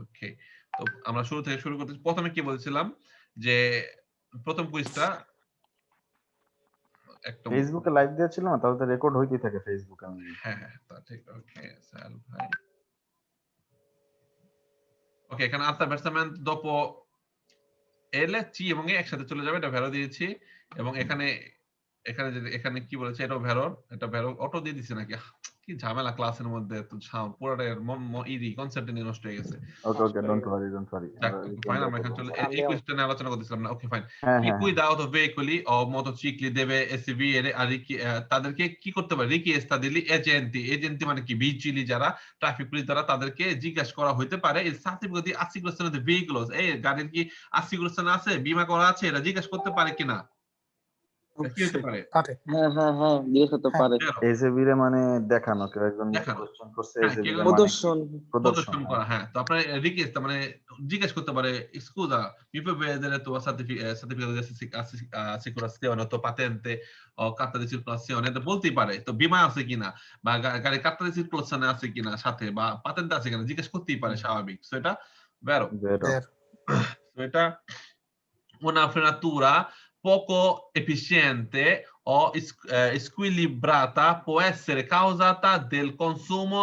ওকে। তো আমরা শুরু থেকে শুরু করতেছি। ১ম এ কি বলছিলাম যে প্রথম কুইজটা একটা ফেসবুকে লাইভ দিয়েছিল না, তাহলে তো রেকর্ড হইতেই থাকে ফেসবুকে। আমি হ্যাঁ, হ্যাঁ, তা ঠিক। ওকে, সাল ভাই। ওকে, এখানে alta versamento dopo L, C এবং E একসাথে চলে যাবে। এটা ভ্যারো দিয়েছি এবং এখানে কি বলেছে, এটাও ভ্যারর। এটা ভ্যারো অটো দিয়ে দিছে নাকি? কি ঝামেলা ক্লাসের মধ্যে, তো পুরোটাই কনসেপ্ট নিয়ে নষ্ট হয়ে গেছে। ওকে, ডোন্ট ওয়ারি। যাক, ওকে, ফাইন। আমরা এখানে চলে এই কুইজটা নিয়ে আলোচনা করতেছিলাম না। ওকে, ফাইন। হ্যাঁ, Chi হ্যাঁ, guida auto veicoli o motocicli deve esibire তাদেরকে কি করতে পারে? richiesta degli agenti। এজেন্টি মানে কি? vigili যারা, ট্রাফিক পুলিশ যারা, তাদেরকে জিজ্ঞাসা করা হইতে পারে il certificato di assicurazione del veicolo। এই গাড়ির কি assicurazione আছে? বীমা করা আছে? এটা জিজ্ঞাসা করতে পারে কিনা? এটা কি হইতে পারে? হ্যাঁ, জিজ্ঞেস করতে পারে। Vero? এসএবি রে মানে দেখানো, কেউ একজন দেখানো। কোশ্চেন করছে হ্যাঁ, এসএবি কেউ রে একজন মানে কি? প্রদর্শন। প্রদর্শন হ্যাঁ। করা, হ্যাঁ। তো আপনার রিকোয়েস্ট মানে জিজ্ঞেস করতে পারে, "Scusa, mi puoi vedere tua certificato di assicurazione o tua patente o carta di circolazione?" এটা বলতেই পারে। তো বীমা আছে কিনা বা গাড়ির carta di circolazione আছে কিনা সাথে, বা পাতেন্ট আছে কিনা জিজ্ঞেস করতেই পারে, স্বাভাবিক। সো এটা ভেরো। বেরো। সো এটা una frenatura poco efficiente o squilibrata può essere causata del consumo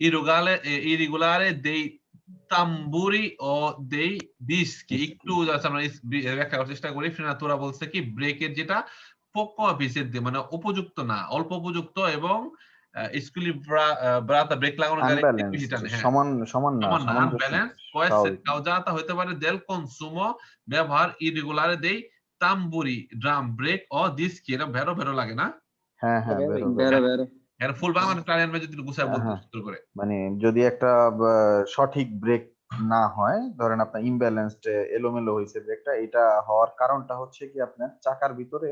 irregolare dei tamburi o dei dischi। একটু জাস্ট আমরা ব্যাখ্যা করার চেষ্টা করি। ফ্রেনাতুরা বলছে কি, ব্রেকের যেটা পোকো এফিসিয়েন্ট, মানে উপযুক্ত না, অল্প উপযুক্ত, এবং ব্রাতা ব্রেক লাগানো গাড়ি একটু বেশি আনব্যালেন্সড, টানে, হ্যাঁ, সমান না, সমান না, সামঞ্জস্য না, আনব্যালেন্স। può essere স্বাভাবিক না। causata হতে পারে del consumo, ব্যবহার irregolare dei tamburi, drum break ও ডিস্কি। এটা ভেরো ভেরো লাগে না? হ্যাঁ, বেরো। বেরো। এর ফুল বাংলা টাইম যদি গুছায় বলতে হ্যাঁ, সুন্দর করে। মানে যদি একটা সঠিক ব্রেক না হয়, ধরেন আপনার ইমব্যালেন্সড, এলোমেলো হয়েছে ব্রেকটা, এটা হওয়ার কারণটা হচ্ছে কি, আপনার চাকার ভিতরে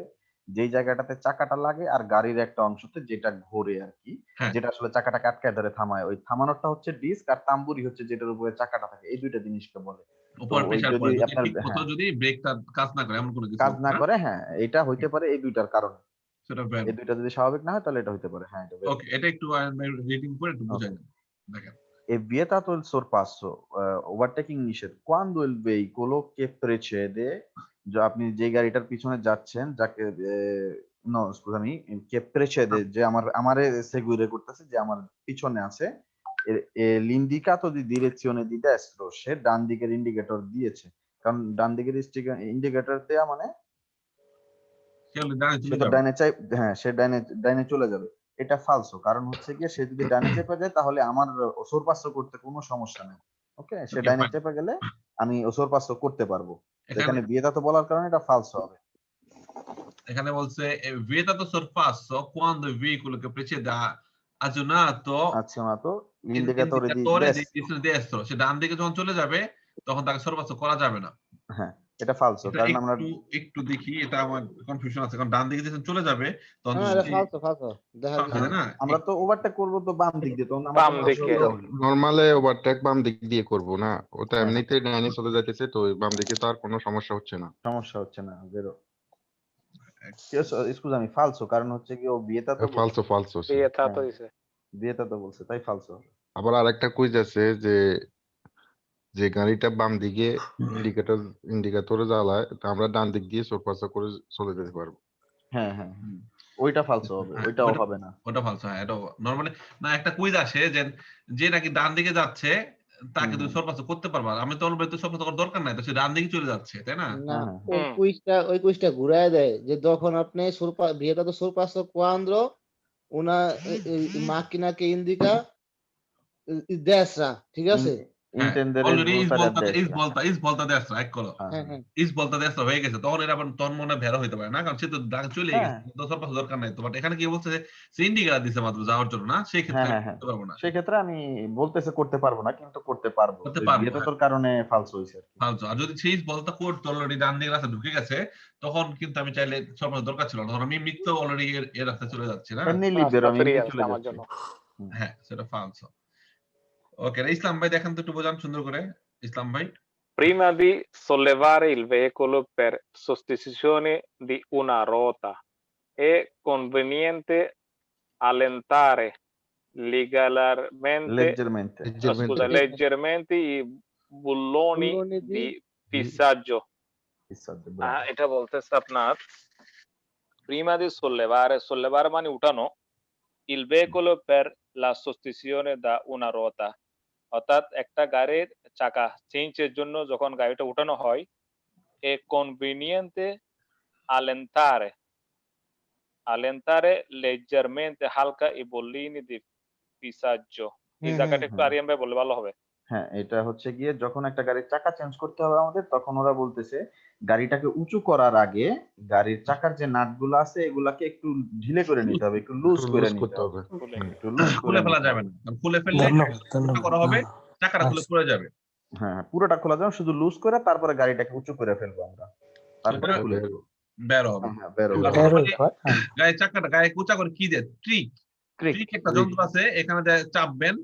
যেই জায়গাটাতে চাকাটা লাগে আর গাড়ির একটা অংশতে যেটা ঘোরে আর কি, হ্যাঁ, যেটা আসলে চাকাটাকে আটকায় ধরে থামায়, ওই থামানোটা হচ্ছে ডিস্ক, আর তাম্বুরি হচ্ছে যেটার উপরে চাকাটা থাকে, এই দুইটা জিনিসকে বলে। তো উপর ওই প্রেসার যদি পড়ে যদি আপনার, ঠিক মতো হ্যাঁ, যদি ব্রেকটা কাজ না করে, এমন কোনো কিছু কাজ না না? করে, হ্যাঁ, এটা হইতে পারে এই দুইটার কারণে। সেটা ভেরো। এই দুইটা যদি স্বাভাবিক না হয় তাহলে এটা হইতে পারে। হ্যাঁ, এটা বেরো। ওকে, এটা একটু রিডিং করে একটু বুঝাই ওকে। দেন। দেখেন। È vietato il sorpasso, overtaking নিষেধ, quando il veicolo che precede, আপনি যে গাড়িটার পিছনে যাচ্ছেন, যাকে নো স্কুজামি, কে precede, যে আমারে সেগুইরে করতেছে, যে আমার পিছনে আছে, l'indicato di direzione di destro, সে ডান দিকের ইন্ডিকেটর দিয়েছে। কারণ ডান দিকের ইন্ডিকেটর দেয়া মানে সে ডানে সে চলে তো যাবে। ডাইনে হ্যাঁ, সে ডাইনে চলে যাবে। এটা ফালসো। কারণ হচ্ছে গিয়ে, সে যদি ডাইনে চেপে যায় তাহলে আমার ওসরপাসো করতে কোনো সমস্যা নেই। ওকে? সে ওকে, ডাইনে ফাইন। চেপে গেলে আমি ওসরপাসো করতে পারবো। তো এখানে এখানে বিয়েটা বলার কারণে এটা ফালসো হবে। এখানে বলছে vietato sorpasso quando il veicolo che precede ha aggiornato আচ্ছা, না তো ইন্ডিকেটরে দি indicatore di destro। direzione destro। সে ডান দিকে যখন চলে যাবে তখন তাকে সর্বাস্ত করা যাবে না। হ্যাঁ, এটা ফালসো। এটা কারণ আমরা একটু দেখি, এটা আমার কনফিউশন আছে, কারণ ডান দিকে যখন চলে যাবে তখন তো এটা সে ফালসো দেখা ফালতু, দিছে। তাই না? আমরা তো ওভারটেক করবো তো বাম দিক দিয়ে, তখন আমার বাম কোনো দিকে। অসুবিধা হবে না। নরমালে ওভারটেক বাম দিক দিয়ে করব না, ও তো হ্যাঁ, এমনিতেই ডাইনে চলে যাইতেছে, তো ওই বাম দিকে তো আর কোনো সমস্যা হচ্ছে না। সমস্যা হচ্ছে না। বেরো। স্কুজামি, ফালসো। কারণ হচ্ছে কি, ও বিয়েটা তো বলছে। ফালসো ফালসো Vietato হ্যাঁ, dice. বিয়েটা তো বলছে, তাই ফালসো। আবার আরেকটা কুইজ আছে যে যে গাড়িটা বাম দিকে ইন্ডিকেটরে জ্বালায়, তা আমরা ডান দিক দিয়ে সোরপাসা করে চলে যেতে পারবো। হ্যাঁ, ওইটা ফালসো হবে, হ্যাঁ, ওইটাও হবে না। ওটা ফালতু। হ্যাঁ, এটা নরমালি না, একটা কুইজ আসে যে যে নাকি ডান দিকে যাচ্ছে তাকে তুমি সর্বাস্ত করতে পারবা। আমি তো বলবো তো সর্বাস্ত করার দরকার নাই, তো সে ডান দিকে চলে যাচ্ছে, তাই না? না, হ্যাঁ, হুম। ওই কুইজটা ঘুরায় দেয় যে যখন আপনি vietato sorpasso quando una macchina che indica destra, ঠিক আছে? হ্যাঁ, intendere already svoltare a destra। ইস বলতা দেশরা এক করো। হ্যাঁ, হ্যাঁ। ইস বলতা দেশরা হয়ে গেছে। তখন এর আবার তখন মনে হয় ভেড়া হইতে পারে না, কারণ সে তো চলেই হ্যাঁ, গেছে। তো সর্বাস্ত দরকার নাই তো। বাট এখানে কি বলছে যে সে ইন্ডিকেটর দিছে মাত্র যাওয়ার জন্য, না? সেই ক্ষেত্রে আমি করতে পারবো না। সেক্ষেত্রে আমি বলতেছে করতে পারবো না, কিন্তু করতে পারবো। করতে ওই পারবো, বিয়েটা হ্যাঁ। তোর কারণে ফালসো হয়েছে আর কি। ফালতু। আর যদি সেই বলটা করতো অলরেডি ডান দিকের রাস্তায় ঢুকে গেছে, তখন কিন্তু আমি চাইলে সর্বাস্ত দরকার ছিল না। তখন আমি এমনিতেও অলরেডি এর রাস্তায় চলে যাচ্ছি, না? এমনি রাস্তা লিবেরো, আমি ফ্রি এমনি আছে চলে আমার যাচ্ছি। জন্য। হুম। হ্যাঁ, সেটা ফালতু। ওকে, ইসলাম ভাই দেখেন তো, একটু বোঝান সুন্দর করে, ইসলাম ভাই। Prima di sollevare il veicolo per sostituzione di una ruota, è conveniente allentare লেজ্জারমেন্টে। leggermente i bulloni Bulloni di di- pissaggio. Pissaggio, bravo। এটা বলতেছে আপনার prima di sollevare মানে উঠানো, il veicolo per la sostituzione da una ruota, অর্থাৎ একটা গাড়ির চাকা চেঞ্জের জন্য যখন গাড়িটা উঠানো হয়, è conveniente allentare leggermente হালকা i bollini di pissaggio। এই জায়গাটা একটু হুম। আরিয়ান ভাই বললে ভালো হবে। হ্যাঁ, এটা হচ্ছে গিয়ে যখন একটা গাড়ির চাকা চেঞ্জ করতে হবে আমাদের, তখন ওরা বলতেছে গাড়িটাকে উঁচু করার আগে গাড়ির চাকার যে নাটগুলো আছে এগুলাকে একটু ঢিলে করে নিতে হবে, একটু লুজ একটু করে লুজ নিতে করতে হবে, হবে। খুলে। হুম। একটু লুজ করে খুলে ফেলা নিতে যাবে হবে। না, কারণ খুলে ফেললে ধন্যবাদ, ওটা ধন্যবাদ। করা হবে, চাকাটা খুলে আচ্ছা। পড়ে যাবে। হ্যাঁ, পুরোটা খোলা যাবে, শুধু লুজ করে তারপরে গাড়িটাকে উঁচু করে ফেলবো আমরা, তারপরে এটা খুলে দেবো। বের হবে। হ্যাঁ, বের হবে। আর বের normally হয়, হ্যাঁ। গায়ের চাকাটা গায়ে উঁচা করে কি দেয়? ট্রিক একটা যন্ত্র আছে, এখানে চাপবেন,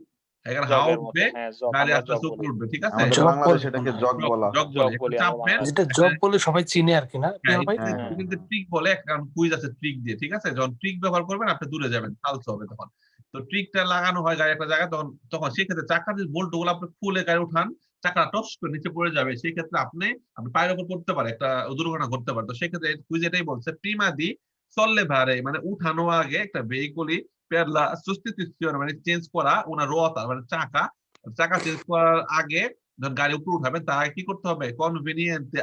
এখানে হাওয়া জগের উঠবে, মতো, হ্যাঁ, জগ, গাড়ি আমরা আস্তে জগ আস্তে বলি। উপরে উঠবে, ঠিক আছে? আমাদের জগ বাংলাদেশে বলে এটাকে বলে। জগ বলা হয়। জগ জগ বলে, বলি একটু আমরা চাপবেন, বাংলাদেশে। যেটা জব বলে সবাই চিনে আর কি, না হ্যাঁ, প্রিয় ভাই? হ্যাঁ, এটা হ্যাঁ, কিন্তু ট্রিক বলে, কারণ কুইজ আছে ট্রিক দিয়ে, ঠিক আছে? যখন ট্রিক ব্যবহার করবেন আপনি দূরে যাবেন, ফালতু হবে তখন। তো ট্রিকটা লাগানো হয় গাড়ি একটা জায়গায়, তখন সেক্ষেত্রে চাকার যে বোল্ট গুলো আপনি খুলে গাড়ি উঠান, চাকা টস করে নিচে পড়ে যাবে, সেই ক্ষেত্রে আপনি পায়ের উপর পড়তে পারে, একটা দুর্ঘটনা ঘটতে পারে। তো সেক্ষেত্রে কুইজ এটাই বলছে, প্রিমা দি sollevare মানে উঠানো আগে একটা ভেহিকলি per la sostituzione মানে চেঞ্জ করা una ruota মানে চাকা চেঞ্জ করার আগে যখন গাড়ি উপরে উঠাবেন তার আগে কি করতে হবে? conveniente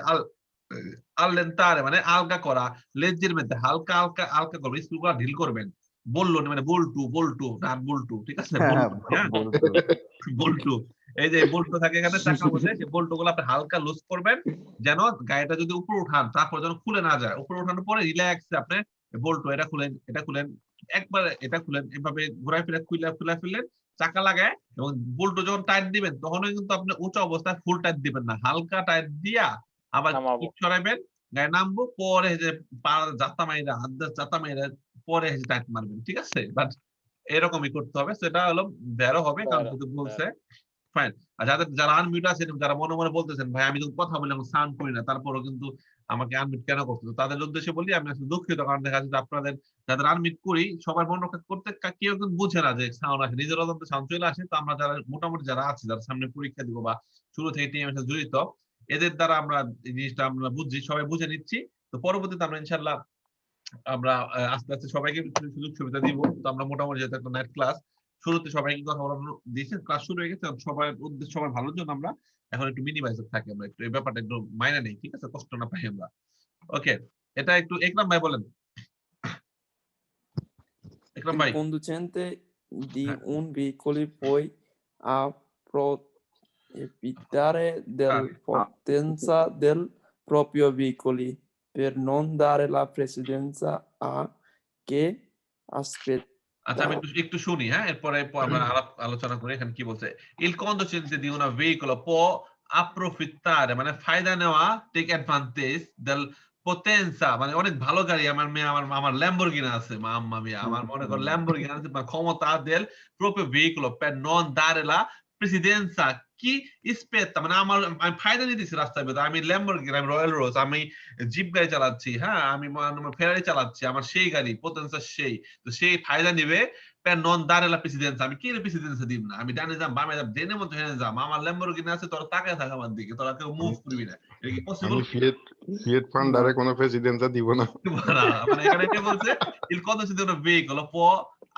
allentare মানে আলগা করা, leggermente হালকা হালকা হালকা করবেন, স্ক্রুগুলো ঢিল করবেন, বললো মানে বল্টু নাট বল্টু, ঠিক আছে? হ্যাঁ, বল্টু, হ্যাঁ, বলতো। বল্টু। এই যে বল্টু থাকে এখানে চাকার মধ্যে, সেই বল্টু গুলো আপনি হালকা লুজ করবেন, যেন গাড়িটা যদি উপরে উঠান তারপর যেন খুলে না যায়। উপরে উঠানোর পরে রিল্যাক্সে আপনি বল্টু এটা খুলেন, একবারে এটা খুলেন, এভাবে ঘুরাই ফিরে খুলে ফেললেন, চাকা লাগায়, এবং বল্টু যখন টাইট দিবেন তখনও কিন্তু আপনি উঁচু অবস্থায় ফুল টাইট দিবেন না, হালকা টাইট দিয়া আবার নামাবো। কিক ছড়াইবেন, গায়ে নামবো, পরে যে পা জাতা মাইরা হাত দিয়ে জাতা মাইরা পরে টাইট মারবেন, ঠিক আছে? বাট এরকমই করতে হবে, সেটা হলো বেরো হবে, কারণ বেরো, যদি বলছে ফাইন। আর যারা আনমিউট আছেন, যারা মনে মনে বলতেছেন ভাই আমি তো কথা বলি, আমি সাউন্ড করি না, তারপরও কিন্তু আমাকে আনমিউট কেন করতে, তো তাদের উদ্দেশ্যে বলি আমি আসলে দুঃখিত, কারণ দেখা যাচ্ছে আপনাদের যাদের আনমিউট করি সবার মন রক্ষা করতে কেউ কিন্তু বুঝে না যে সাউন্ড আসে, নিজের অজান্তে সাউন্ড চলে আসে। তো আমরা যারা মোটামুটি যারা আছি, যারা সামনে পরীক্ষা দিব বা শুরু থেকে টিমের সাথে জড়িত, এদের দ্বারা আমরা এই জিনিসটা আমরা বুঝছি, সবাই বুঝে নিচ্ছি। তো পরবর্তীতে আমরা ইনশাল্লাহ আমরা আস্তে আস্তে সবাইকে সুযোগ সুবিধা দিব। তো আমরা মোটামুটি যেহেতু একটা নাইট ক্লাস, শুরুতে সবাইকে কথা বলানো দিয়েছে, ক্লাস শুরু হয়ে গেছে, সবার উদ্দেশ্য সবার ভালোর জন্য আমরা এখন একটু মিনিমাইজ থাকি, আমরা একটু এই ব্যাপারটা একটু মাইনে নেই, ঠিক আছে? কষ্ট না পাই আমরা। ওকে, এটা একটু একরাম ভাই বলেন। একরাম Il ভাই, conducente di হ্যাঁ, un veicolo poi approfittare della potenza del proprio veicolo per non dare la precedenza a che aspetta. আচ্ছা আমি একটু শুনি, হ্যাঁ, এরপরে আমরা আলোচনা করি। এখানে কি বলছে? Il conducente di un veicolo può approfittare মানে ফায়দা নেওয়া, take advantage del potenza মানে অনেক ভালো গাড়ি, আমার ল্যাম্বরগিনি আছে, মাম্মা মিয়া, আমার মনে কর ল্যাম্বরগিনি আছে, ক্ষমতা del proprio veicolo per non dare la precedenza কি স্পেতা মানে আমি ফায়দা নিতেছি রাস্তায়, আমি ল্যাম্বরগিনি, আমি রয়্যাল রোজ, আমি জিপ গাড়ি চালাচ্ছি, হ্যাঁ, আমি ফেরারি চালাচ্ছি, আমার সেই গাড়ি পোটেন্সা সেই, তো সেই ফায়দা নিবে নন দাঁড়ালা প্রেসিডেন্স। আমি কি প্রেসিডেন্স দিব না, আমি ডানে যাম বামে যাম ডেনের মধ্যে হেনে যাম, আমার ল্যাম্বরগিনি আছে, তোরা তাকায় থাক আমার দিকে, তোরা কেউ মুভ করবি না, এটা কি পসিবল? আমি ফিয়েট পান্ডারে কোনো প্রেসিডেন্সা দিব না। মানে এখানে কি বলছে? il conducente di un veicolo può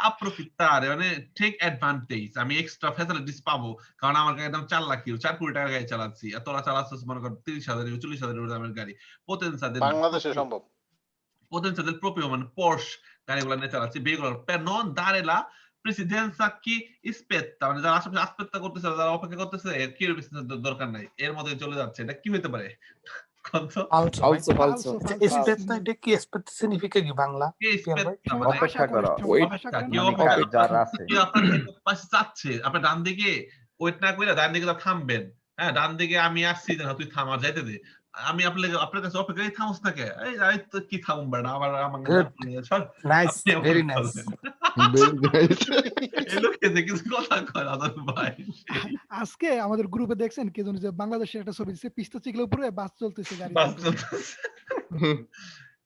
approfittare মানে টেক অ্যাডভান্টেজ, আমি এক্সট্রা ফ্যাসিলিটিস পাবো, কারণ আমার গাড়ির দাম 4 লাখ, 4 কোটি টাকা গাড়ি চালাচ্ছি, আর তোরা চালাচ্ছিস মনে কর 30,000 40,000 দামের গাড়ি। পোটেন্সা বাংলাদেশে সম্ভব। potenza del proprio মানে Porsche গাড়িগুলো নিয়ে চালাচ্ছি, veicolo per non dare la presidenza chi aspetta মানে যারা আশেপাশে আস্পেক্টা করতেছে, যারা অপেক্ষা করতেছে, এর কি দরকার নাই, এর মধ্যে চলে যাচ্ছে, এটা কি হতে পারে? Falso. Aspetta, এটা কি aspetta significa কি বাংলা? কি aspetta মানে অপেক্ষা করা, কেউ মানে যারা আছে কেউ আপনার পাশে যাচ্ছে, আপনার ডান দিকে ওয়েট না করে ডান দিকে থামবেন, হ্যাঁ, ডান দিকে আমি আসছি, তুই থাম, আর যাইতে দে, আমি আপনার কাছে অপেক্ষায় থামস থাকে, এই আমি তো কি থামুম বেড়া, আবার নাইস, ভেরি নাইস। কিছু কথা কয় আদর ভাই। আজকে আমাদের গ্রুপে দেখছেন কে জানি যে বাংলাদেশের একটা ছবি দিচ্ছে, পিস্তা চিকলের উপরে বাস চলতেছে, গাড়ি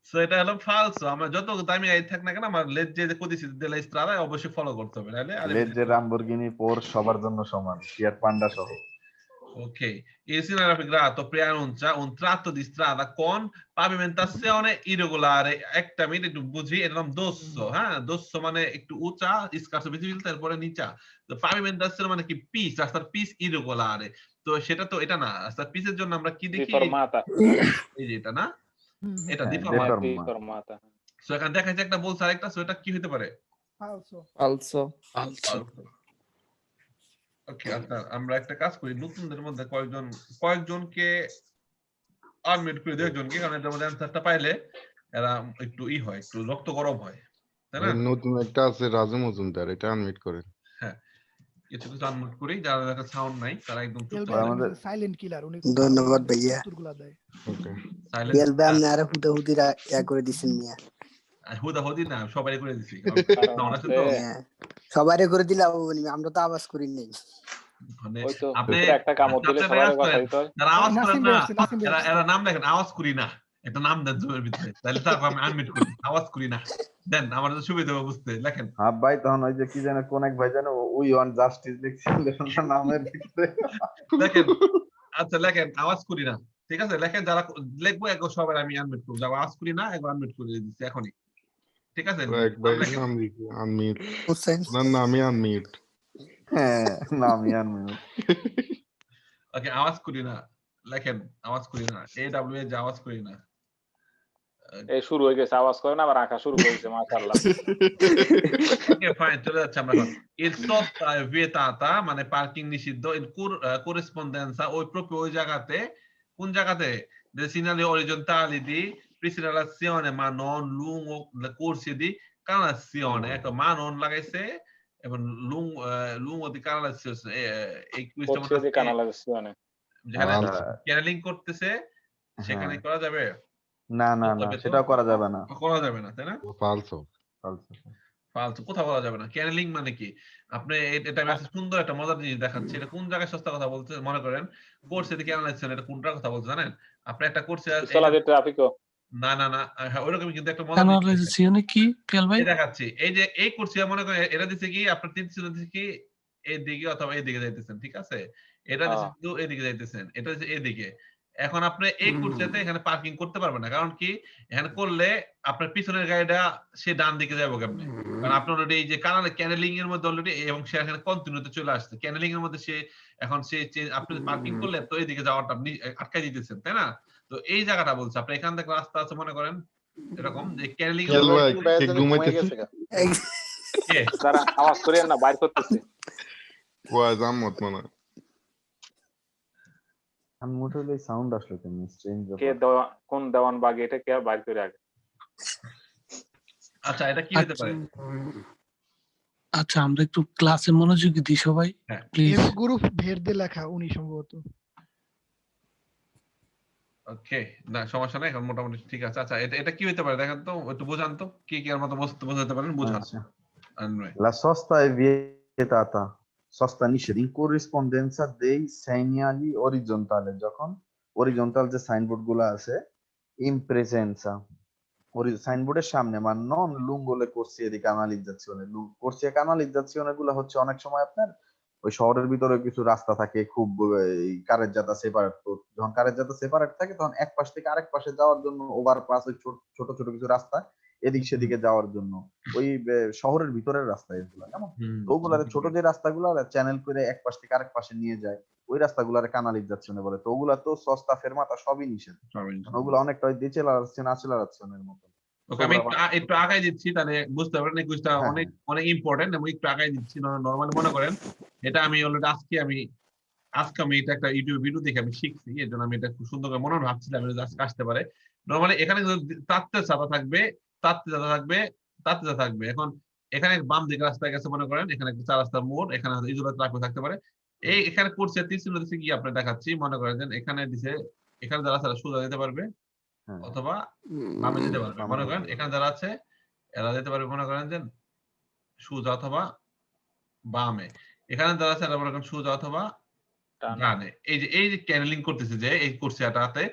সো এটা হলো ফালসো। আমরা যত দামি গাড়ি থাক না কেন, আমার লেজে কোদিসি দেলা স্ট্রাদা অবশ্যই ফলো করতে হবে, নাহলে লেজে ল্যাম্বরগিনি পোর্শ সবার জন্য সমান, ফিয়াট পান্ডা সহ। Ok, insieme alla migrato preannuncia un tratto di strada con pavimentazione irregolare একটা মিনিট একটু বুঝি এর নাম দোস্স হ্যাঁ দোস্স মানে একটু উঁচা স্কার্স ভিজিবল তারপরে নিচা তো পাভিমেন্টাসিয়ন মানে কি পিচ রাস্তার পিচ ইরেগুলারে তো সেটা তো এটা না রাস্তার পিচের জন্য আমরা কি দেখি Riformata. এই যে এটা না এটা হ্যাঁ, ডিফর্মার Riformata. সো এখানে দেখা যাচ্ছে একটা বলছে আরেকটা সো এটা কি হতে পারে Also. Also. ওকে আচ্ছা আমরা একটা কাজ করি নতুনদের মধ্যে কয়েকজনকে আনমিউট করে দিই একজনকে কারণ এটার মধ্যে অ্যানসারটা পাইলে এরা একটু হয় একটু রক্ত গরম হয় তাই না নতুন একটা আছে রাজু মজুমদার, এটা আনমিট করেন। হ্যাঁ কিছু আনমিউট করি যারা একটা সাউন্ড নাই তারা একদম চুপ এল থাকে ভাই আমাদের- সাইলেন্ট কিলার উনি ধন্যবাদ ভাইয়া। উত্তরগুলা দেয় ওকে, সাইলেন্ট বিয়াল ভাই আপনি আরো হুদাহুদিরা করে দিছেন মিয়া। হুদাহুদি না সবাই করে দিছি কারণ না, হচ্ছে তো হ্যাঁ, সবাইরে করে দিলাম আমরা তো আওয়াজ করি নাই। মানে ওই তো আপনি ভিতরে একটা কামড় দিলে আপনি সবার আওয়াজ কথা করেন। দিতে হয়। যারা আওয়াজ করেন নাসিম না ভাই আসছে, নাসিম ভাই আসছে। এরা নাম দেখেন আওয়াজ করি না একটা নাম দেন জুমের ভিতরে তাহলে তারপর আমি আনমিউট করি আওয়াজ করি না দেন আমার তো সুবিধা হবে বুঝতে লেখেন হাফ ভাই তখন ওই যে কি জানে কোন এক ভাই জানে উই ওয়ান্ট জাস্টিস লিখছিল নামের ভিতরে। লেখেন আচ্ছা লেখেন আওয়াজ করি না ঠিক আছে লেখেন যারা লিখবো একবার সবাই আমি আনমিউট করবো যারা আওয়াজ করি না একবার আনমিউট করে দিচ্ছি এখনই ঠিক আছে একবার নাম লেখেন। নাম লিখি আনমিট, হোসেন ওনার নামই আনমিট। হ্যাঁ নাম ইয়ান ওকে আওয়াজ করি না লেখেন আওয়াজ করি না AWA যে আওয়াজ করি না এই শুরু হয়ে গেছে আওয়াজ করে না আবার আঁকা শুরু করেছে মাশাআল্লাহ। ওকে ফাইন চলে যাচ্ছে আমরা এখন il sosta è vietata মানে পার্কিং নিষিদ্ধ in corrispondenza ওই proprio ওই জায়গাতে কোন জায়গাতে dei segnali orizzontali di presegnalazione ma non lungo le corsie di canalazione ecco ma non লাগাইছে এবং lungo di canalazione এই কুইজটা Pozzi di canalizzazione. যেখানে আচ্ছা। ক্যানেলিং করতেছে সেখানে হ্যাঁ। করা যাবে না না না তবে তো সেটাও করা যাবে না করা যাবে না তাই না ফালসো। ফালতু কোথাও বলা যাবে না ক্যানেলিং মানে কি আপনি এটা আমি আজকে সুন্দর একটা মজার জিনিস দেখাচ্ছি এটা কোন জায়গায় সস্তা কথা বলতে মনে করেন কোর্সে দিকে অ্যানালাইসিস এটা কোনটার কথা বলতে জানেন আপনি একটা কোর্সে Isola di traffico. না না না হ্যাঁ ওইরকম কিন্তু একটা মজার জিনিস দেখাচ্ছি। অ্যানালাইসিসে কি পিয়াল ভাই এই দেখাচ্ছি এই যে এই কোর্সে মনে করেন এটা দিচ্ছে কি আপনার তিন ছিল দিচ্ছে কি এই দিকে অথবা এই দিকে যাইতেছেন ঠিক আছে এটা দিচ্ছে কিন্তু এই দিকে যাইতেছেন এটা দিচ্ছে এই দিকে এখন আপনি এই কোর্সেতে এখানে পার্কিং করতে পারবেন না কারণ কি এখানে করলে আপনার পিছনের গাড়িটা সে ডান দিকে যাবে কেমনে কারণ আপনি অলরেডি এই যে ক্যানেলিং এর মধ্যে অলরেডি এবং সে এখানে কন্টিনিউতে চলে আসছে ক্যানেলিং এর মধ্যে সে এখন সে আপনি পার্কিং করলে তো এই দিকে যাওয়াটা আপনি আটকাই দিতেছেন তাই না তো এই জায়গাটা বলছে আপনি এখান থেকে রাস্তা আছে মনে করেন এরকম যে ক্যানেলিং খেয়াল ভাই, কে ঘুমাইতেছে? তারা আওয়াজ করে না বাইর করতেছে। ওয়াজ আম্মত মনে হয়। আমি মোটে হলে সাউন্ড আসলো কেন স্ট্রেঞ্জ কে কোন দেওয়ান বাগে এটা কে বাইর করে আগে। আচ্ছা এটা কি হতে পারে আচ্ছা আমরা একটু ক্লাসে মনোযোগী দিই সবাই হ্যাঁ। প্লিজ এর গ্রুপ ভেরদে লেখা উনি সম্ভবত ওকে না সমস্যা নাই এখন মোটামুটি ঠিক আছে আচ্ছা এটা কি হতে পারে দেখেন তো একটু বোঝান তো কি কি এর মতো বোঝাতে পারেন বোঝান La sosta è vietata sosta নিষেধ in corrispondenza dei segnali orizzontali যখন horizontal যে সাইনবোর্ড গুলো আছে in presenza সাইনবোর্ডের সামনে মানে non lungo le corsie di canalizzazione corsie canalizzazione গুলো হচ্ছে অনেক সময় আপনার ওই শহরের ভিতরে কিছু রাস্তা থাকে খুব কারের জাতা সেপারেট তো যখন কারের জাতা সেপারেট থাকে তখন এক পাশ থেকে আরেক পাশে যাওয়ার জন্য ওভারপাস ওই ছোট ছোট কিছু রাস্তা এদিক সেদিকে যাওয়ার জন্য ওই শহরের ভিতরের রাস্তা এগুলো কেমন ওগুলারে ছোট যে রাস্তাগুলো চ্যানেল করে এক পাশ থেকে আরেক পাশে নিয়ে যায় ওই রাস্তাগুলারে কানালিজাশনে বলে তো ওগুলা তো সস্তা ফেরমাতা সবই নিষেধ ওগুলো অনেকটা ওই ডিসেলারেশন আসেলারেশনের মতো ওকে আমি একটু আগাই দিচ্ছি তাহলে বুঝতে পারবেন এই কুইজটা অনেক অনেক ইম্পর্টেন্ট এবং একটু আগাই দিচ্ছি নরমালি মনে করেন এটা আমি অলরেডি আজকে আমি এটা একটা ইউটিউব ভিডিও দেখে আমি শিখছি এর জন্য আমি এটা খুব সুন্দর করে মনে ভাবছিলাম আজকে আসতে পারে নরমালি এখানে তাত্তে সাদা থাকবে তাত্তে থাকবে এখন এখানে বাম দিকে রাস্তায় গেছে মনে করেন এখানে একটা চার রাস্তার মোড় এখানে ইজোলা ট্রাফিক থাকতে পারে এই এখানে করছে তীর দিচ্ছে কি আপনি দেখাচ্ছি মনে করেন এখানে দিছে এখানে যারা আছে সোজা যেতে পারবে অথবা বামে যেতে পারবে মনে করেন এখানে যারা আছে এরা যেতে পারবে মনে করেন যে সোজা অথবা বামে এখানে যারা আছে এরা মনে করেন সোজা অথবা ডানে এই যে ক্যানেলিং করতেছে যে এই কোর্সিয়াটাতে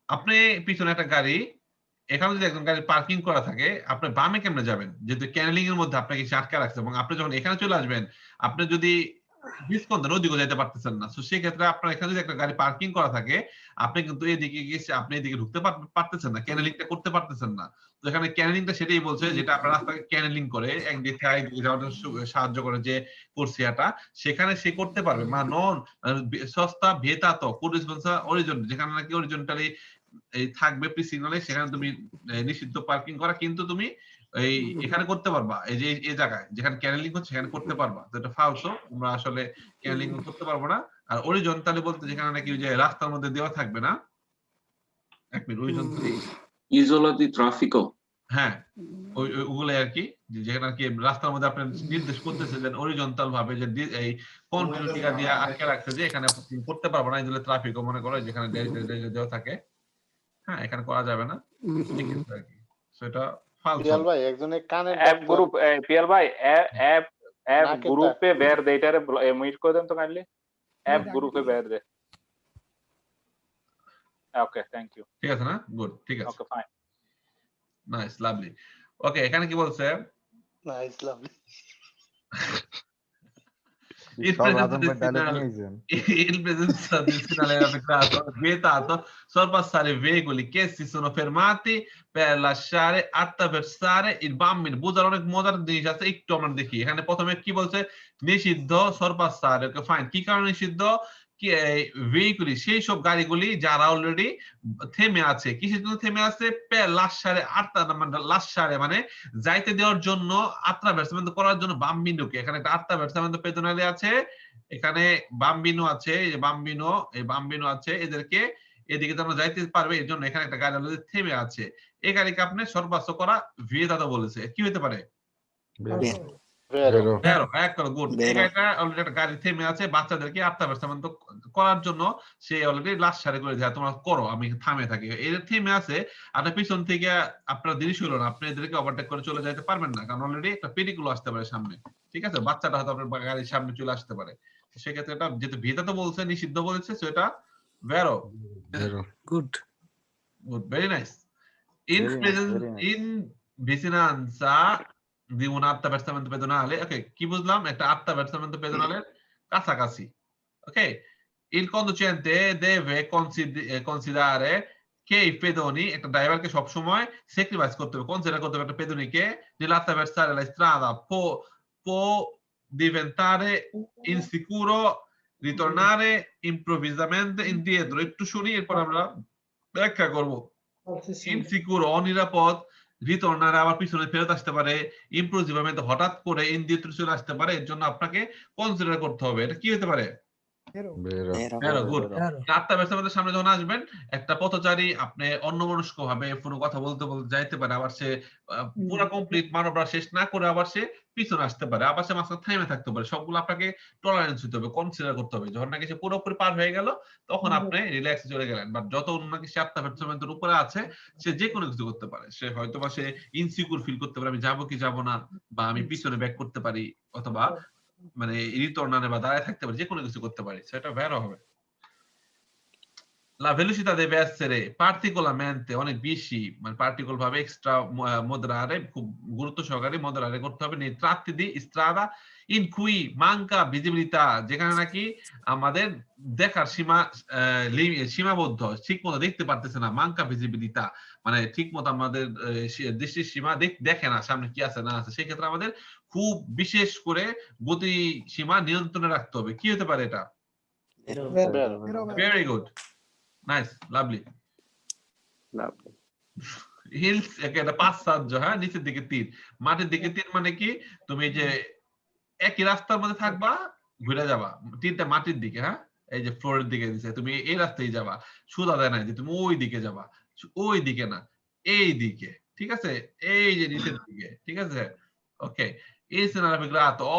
আপনি পিছনে একটা গাড়ি এখানে যদি একজন গাড়ি পার্কিং করা থাকে আপনি বামে কেমনে যাবেন যেহেতু ক্যানেলিং এর মধ্যে আপনাকে সে আটকে রাখছে এবং আপনি যখন এখানে চলে আসবেন আপনি যদি বিস্কন্দন ওদিকে যেতে পারতেছেন না। তো সেই ক্ষেত্রে আপনার এখানে যদি একটা গাড়ি পার্কিং করা থাকে, আপনি কিন্তু এদিকে গিয়ে আপনি এদিকে ঢুকতে পারতেছেন না, ক্যানেলিংটা করতে পারতেছেন না। তো এখানে ক্যানেলিংটা সেটাই বলছে, যেটা আপনার রাস্তাকে ক্যানেলিং করে একদিক থেকে আরেকদিকে যাওয়ার সাহায্য করে, যে কোর্সিয়াটা সেখানে সে করতে পারবে। নন সস্তা ভেতাত অরিজন, যেখানে নাকি অরিজনটালি এই থাকবে প্রি সিগনালে, সেখানে তুমি নিষিদ্ধ পার্কিং করা, কিন্তু তুমি এই এখানে করতে পারবা, এই যে এই জায়গায় যেখানে ক্যানেলিং হচ্ছে সেখানে করতে পারবা। তো এটা ফালসো, আমরা আসলে ক্যানেলিং করতে পারবো না। আর অরিজন্টালি বলতে যেখানে নাকি ওই যে রাস্তার মধ্যে দেওয়া থাকবে না, এক মিনিট, অরিজন্টালি ইজোলা দি ট্রাফিকো, হ্যাঁ ওগুলো আর কি, যেখানে আর কি রাস্তার মধ্যে আপনি নির্দেশ করতেছে যে অরিজন্টাল ভাবে যে এই কন্টিনিউটিটা দিয়ে আটকে রাখছে যে এখানে করতে পারবো না, এই ট্রাফিকও মনে করো যেখানে দেওয়া থাকে, হ্যাঁ এখানে করা যাবে না, আর কি। সেটা পিয়াল ভাই একজনের কানে অ্যাপ গ্রুপ, পিয়াল ভাই অ্যাপ গ্রুপে বের দে, এটারে মিট করে দেন তো কাইন্ডলি, অ্যাপ গ্রুপে বের দে। ওকে, থ্যাংক ইউ। ঠিক আছে না? গুড, ঠিক আছে, ওকে ফাইন, নাইস, লাভলি। ওকে, এখানে কি বলছে? Nice, lovely. Il presenza del finale era vietato sorpassare veicoli che si sono fermati per lasciare attraversare il bambino। বুঝার অনেক মজার জিনিস আছে, একটু আমরা দেখি। এখানে প্রথমে কি বলছে? নিষিদ্ধ sorpassare, ওকে ফাইন। কি কারণে নিষিদ্ধ? কি ভেহিকুলি, সেই সব গাড়িগুলি যারা অলরেডি থেমে আছে। কিসের জন্য থেমে আছে? per lasciare lasciare মানে যাইতে দেওয়ার জন্য, attraversamento করার জন্য বাম্বিনোকে। এখানে একটা attraversamento pedonale আছে, এখানে বাম্বিনো আছে, এই বাম্বিনো আছে, এদেরকে এদিকে তোমরা যাইতে পারবে, এর জন্য এখানে একটা গাড়ি অলরেডি থেমে আছে। এই গাড়িকে আপনি সর্বাস্ত করা ভিয়েতাতো বলেছে। কি হতে পারে? গাড়ি থেমে আছে, বাচ্চাদেরকে attraversamento করার জন্য সে অলরেডি লাশ সারে করে যায়, তোমরা করো, আমি থামে থাকি। এদের থেমে আছে, আপনার পিছন থেকে আপনার দেরি ছিল না, আপনি এদেরকে ওভারটেক করে চলে যেতে পারবেন না, কারণ অলরেডি একটা পেডিকুলো আসতে পারে সামনে। ঠিক আছে, বাচ্চাটা হয়তো আপনার গাড়ির সামনে চলে আসতে পারে। সেক্ষেত্রে এটা যেহেতু ভিয়েতাতো বলছে, নিষিদ্ধ বলেছে, সেটা ভেরো। Good, very nice. In vicinanza di un attraversamento pedonale, ok, chi বুঝলাম? একটা attraversamento pedonale কাছাকাছি। Ok, il conducente deve considerare che i pedoni, একটা ড্রাইভারকে সব সময় স্যাক্রিফাইস করতে হবে, কনসিডার করতে হবে একটা পেদনিকে, nell'attraversare la strada può diventare insicuro ritornare improvvisamente indietro। একটু শুনি, এরপর আমরা ব্যাখ্যা করব। ইনসিকিউর, অনিরাপদ, রিটর্নার আবার পিছনে ফেরত আসতে পারে, ইমপ্রোভিজমেন্ট হঠাৎ করে ইনডিউটর চলে আসতে পারে, এর জন্য আপনাকে কনসিডার করতে হবে। এটা কি হতে পারে? আত্মাবের সামনে যখন আসবেন, একটা পথচারী আপনি অন্যমনস্ক ভাবে ফোনে কথা বলতে বলতে যাইতে পারে, আবার সে পুরো কমপ্লিট মানবরা শেষ না করে আবার সে পিছনে আসতে পারে, আবার সে মাঝখানে থামে থাকতে পারে। সবগুলো আপনাকে টলারেন্স হতে হবে, কনসিডার করতে হবে। যখন নাকি সে পুরোপুরি পার হয়ে গেল, তখন আপনি রিল্যাক্সে চলে গেলেন। বাট যত নাকি সে আত্মাবের উপরে আছে, সে যে কোনো কিছু করতে পারে। সে হয়তো বা সে ইনসিকিউর ফিল করতে পারে, আমি যাবো কি যাবো না, বা আমি পিছনে ব্যাক করতে পারি, অথবা মানে রিটর্নারে বা দাঁড়ায় থাকতে পারে, যে কোনো কিছু করতে পারি। সেটা ভেরো হবে। La velocità deve essere particolarmente, অনেক বেশি, মানে পার্টিকুলার ভাবে এক্সট্রা মডারে, খুব গুরুত্ব সহকারে মডারে করতে হবে nei tratti di strada in cui manca visibilità, যেখানে নাকি আমাদের দেখার সীমাবদ্ধ, ঠিক মতো দেখতে পারতেছে না। মাঙ্কা ভিজিবিলিটা মানে ঠিক মতো আমাদের দৃষ্টির সীমা দেখে না সামনে কি আছে না আছে। সেই ক্ষেত্রে আমাদের খুব বিশেষ করে গতি সীমা নিয়ন্ত্রণে রাখতে হবে। কি হতে পারে এটা? Very good, nice, lovely. Hills একটা পাঁচসাহ্য, হ্যাঁ, নিচের দিকে তীর, মাটির দিকে তীর মানে কি? তুমি যে একই রাস্তার মধ্যে থাকবা, ঘুরে যাবা, তীরটা মাটির দিকে, হ্যাঁ, এই যে ফ্লোরের দিকে দিছে, তুমি এই রাস্তায় যাবা, সুদা দেয় না যে তুমি ওই দিকে যাবা, ওই দিকে না, এই দিকে। ঠিক আছে, এই যে নিচের দিকে। ঠিক আছে, ok. Il segnale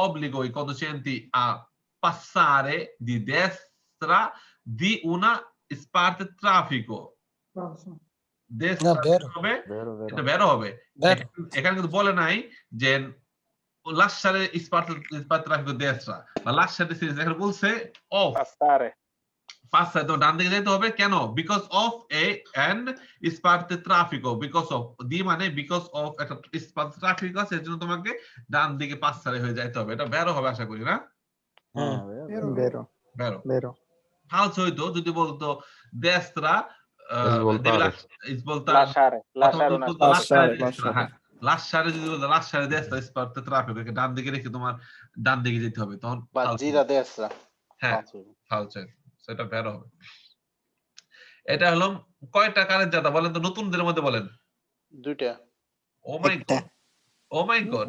obbligo i conducenti a passare di destra di una parte traffico। এটা বেরো হবে। এখানে কিন্তু বলে নাই যে lasciare parte traffico destra, বা lasciare sinistra, এখানে বলছে off passare, তো ডান দিকে যেতে হবে। কেন? because of an parte traffico, because of দি মানে because of একটা parte traffico আছে, এর জন্য তোমাকে ডান দিকে passare হয়ে যাইতে হবে। এটা বেরো হবে আশা করি, না? Vero, Vero, vero vero. falso হইতো যদি বলতো destra Svoltare. svoltare Lasciare, অথবা lasciare যদি una বলতো strada. lasciare Lasciare, destra, lasciare. হ্যাঁ lasciare যদি বলতো lasciare destra is parte traffico perché ডান দিকে রেখে তোমার ডান দিকে যেতে হবে তখন বা falso জিরা দেশরা হ্যাঁ falso সেটা বের হবে এটা হলো কয়টা কারের জাতা বলেন তো নতুনদের মধ্যে বলেন দুইটা ও মাই একটা। গড ও মাই গড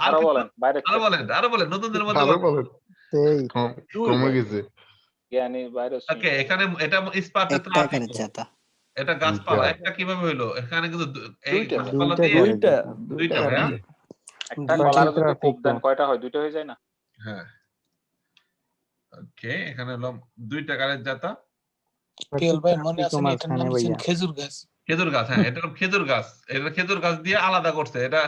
আরো বলেন, বাইরে আরো বলেন নতুনদের মধ্যে ভালো বলেন বলেন Sei, কমে গেছে জ্ঞানী বাইরে ওকে এখানে এটা ইস্পাতে একটা ট্রাফিক কারের জাতা। এটা গাছপালা দুইটা। একটা কিভাবে হইলো এখানে কিন্তু এই দুইটা। গাছপালা দুইটা দিয়ে কারের দুইটা জাতা। দুইটা ভাইয়া একটা দুইটা কলারে যদি traffic কোপ দেন তো। কয়টা হয়? দুইটা হয়ে যায় না? হ্যাঁ ওকে এখানে হলো দুইটা কারের জাতা কেল ভাই মনে traffic আছে না এটার মাঝখানে নাম হচ্ছে ভাইয়া। খেজুর গাছ। খেজুর গাছ হ্যাঁ এটা হলো খেজুর গাছ এটা খেজুর গাছ দিয়ে আলাদা করছে এটা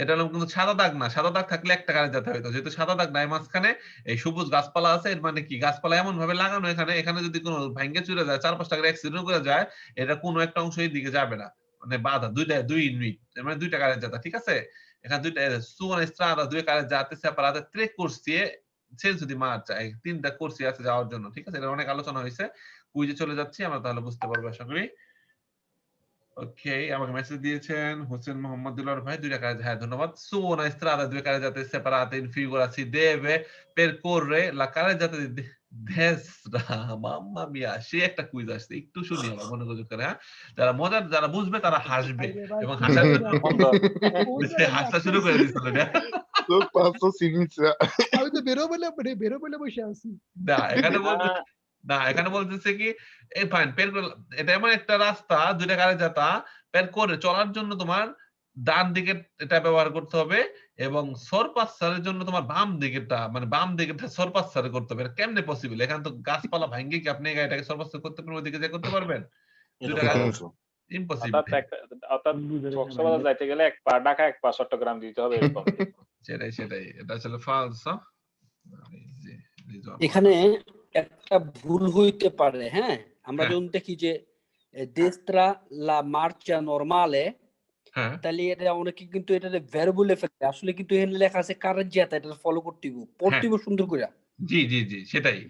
এটা হলো কিন্তু সাদা দাগ না সাদা দাগ থাকলে একটা কারের জাতা হইতো যেহেতু সাদা দাগ নাই মাঝখানে এই সবুজ গাছপালা আছে এর মানে কি গাছপালা এমন ভাবে লাগানো এখানে এখানে যদি কোনো ভাঙ্গে চুরে যায় 4-5টা করে অ্যাক্সিডেন্ট করে যায় এটা কোনো একটা অংশ এই দিকে যাবে না মানে বাধা দুই ইউনিট মানে দুইটা কারের জাতা ঠিক আছে এখানে দুইটা su una strada due carreggiate separate tre corsie senso di marcia এই তিনটা কোর্সি আছে যাওয়ার জন্য ঠিক আছে এটা অনেক আলোচনা হয়েছে কুইজে চলে যাচ্ছি আমরা তাহলে বুঝতে পারবো আশা করি ওকে আমাকে মেসেজ দিয়েছেন হোসেন মোহাম্মদ দুলার ভাই দুইটা কাজ হ্যাঁ ধন্যবাদ su una strada due carreggiate separate in figura si deve percorrere la carreggiata di destra mamma mia সে একটা কুইজ আসছে একটু শুনি আমরা মনোযোগ করে হ্যাঁ যারা মজার যারা বুঝবে তারা হাসবে এবং হাসার জন্য হাসা শুরু করে দিছিল না তো পাঁচশো সিনিসা আমি তো বেরো বলে বসে আছি। না এখানে বলতে না এখানে বলতেছে কি এই ফাইন এটা এমন একটা রাস্তা দুইটা গাড়ি যাতা পের করে চলার জন্য তোমার ডান দিকে এটা ব্যবহার করতে হবে এবং সরপাসারের জন্য তোমার বাম দিকেটা মানে বাম দিকেটা সরপাসারে করতে হবে কেমনে পসিবল এখানে তো গাছপালা ভাঙ্গে কি আপনি গাড়িটাকে সরপাসার করতে পারবেন ওইদিকে যা করতে পারবেন দুইটা গাড়ি ইম্পসিবল অর্থাৎ কক্সবাজার যাইতে গেলে এক পা ঢাকা এক পা চট্টগ্রাম দিতে হবে এরকম। সেটাই এটা আসলে ফালস এখানে একটা ভুল হইতে পারে হ্যাঁ আমরা হ্যাঁ। যখন দেখি যে destra la marcia normale হ্যাঁ তাহলে এটা অনেকে কিন্তু এটা ভেরো বলে ফেলে আসলে কিন্তু এখানে লেখা আছে কারের জাতা এটা ফলো করতে হবে পড়তে হবে সুন্দর করে জি সেটাই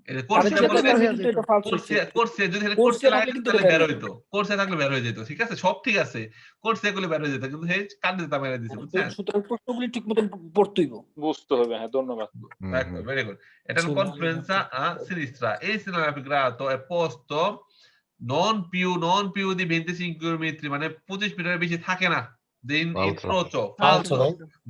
এটা কারের কোর্সে জাতা বলতে করলে কিন্তু এটা false হচ্ছে। কোর্সে যদি কোর্সে কোর্সে থাকলে লাগে কিন্তু তাহলে এটা বের বের হইতো কোর্সে থাকলে বের হয়ে যেত ঠিক আছে সব ঠিক আছে কোর্সে গুলো বের হয়ে যেত কিন্তু হে কান দিতে মেরে দিছে বুঝছেন সুতরাং প্রশ্নগুলি ঠিক মতো পড়তে হবে বুঝতে হবে হ্যাঁ ধন্যবাদ। ভেরি গুড এটা হলো confluenza a sinistra e il navigato è posto non più di 25 km মানে 25 মিটারের বেশি থাকে না দিন ইনক্রোচো ফালসো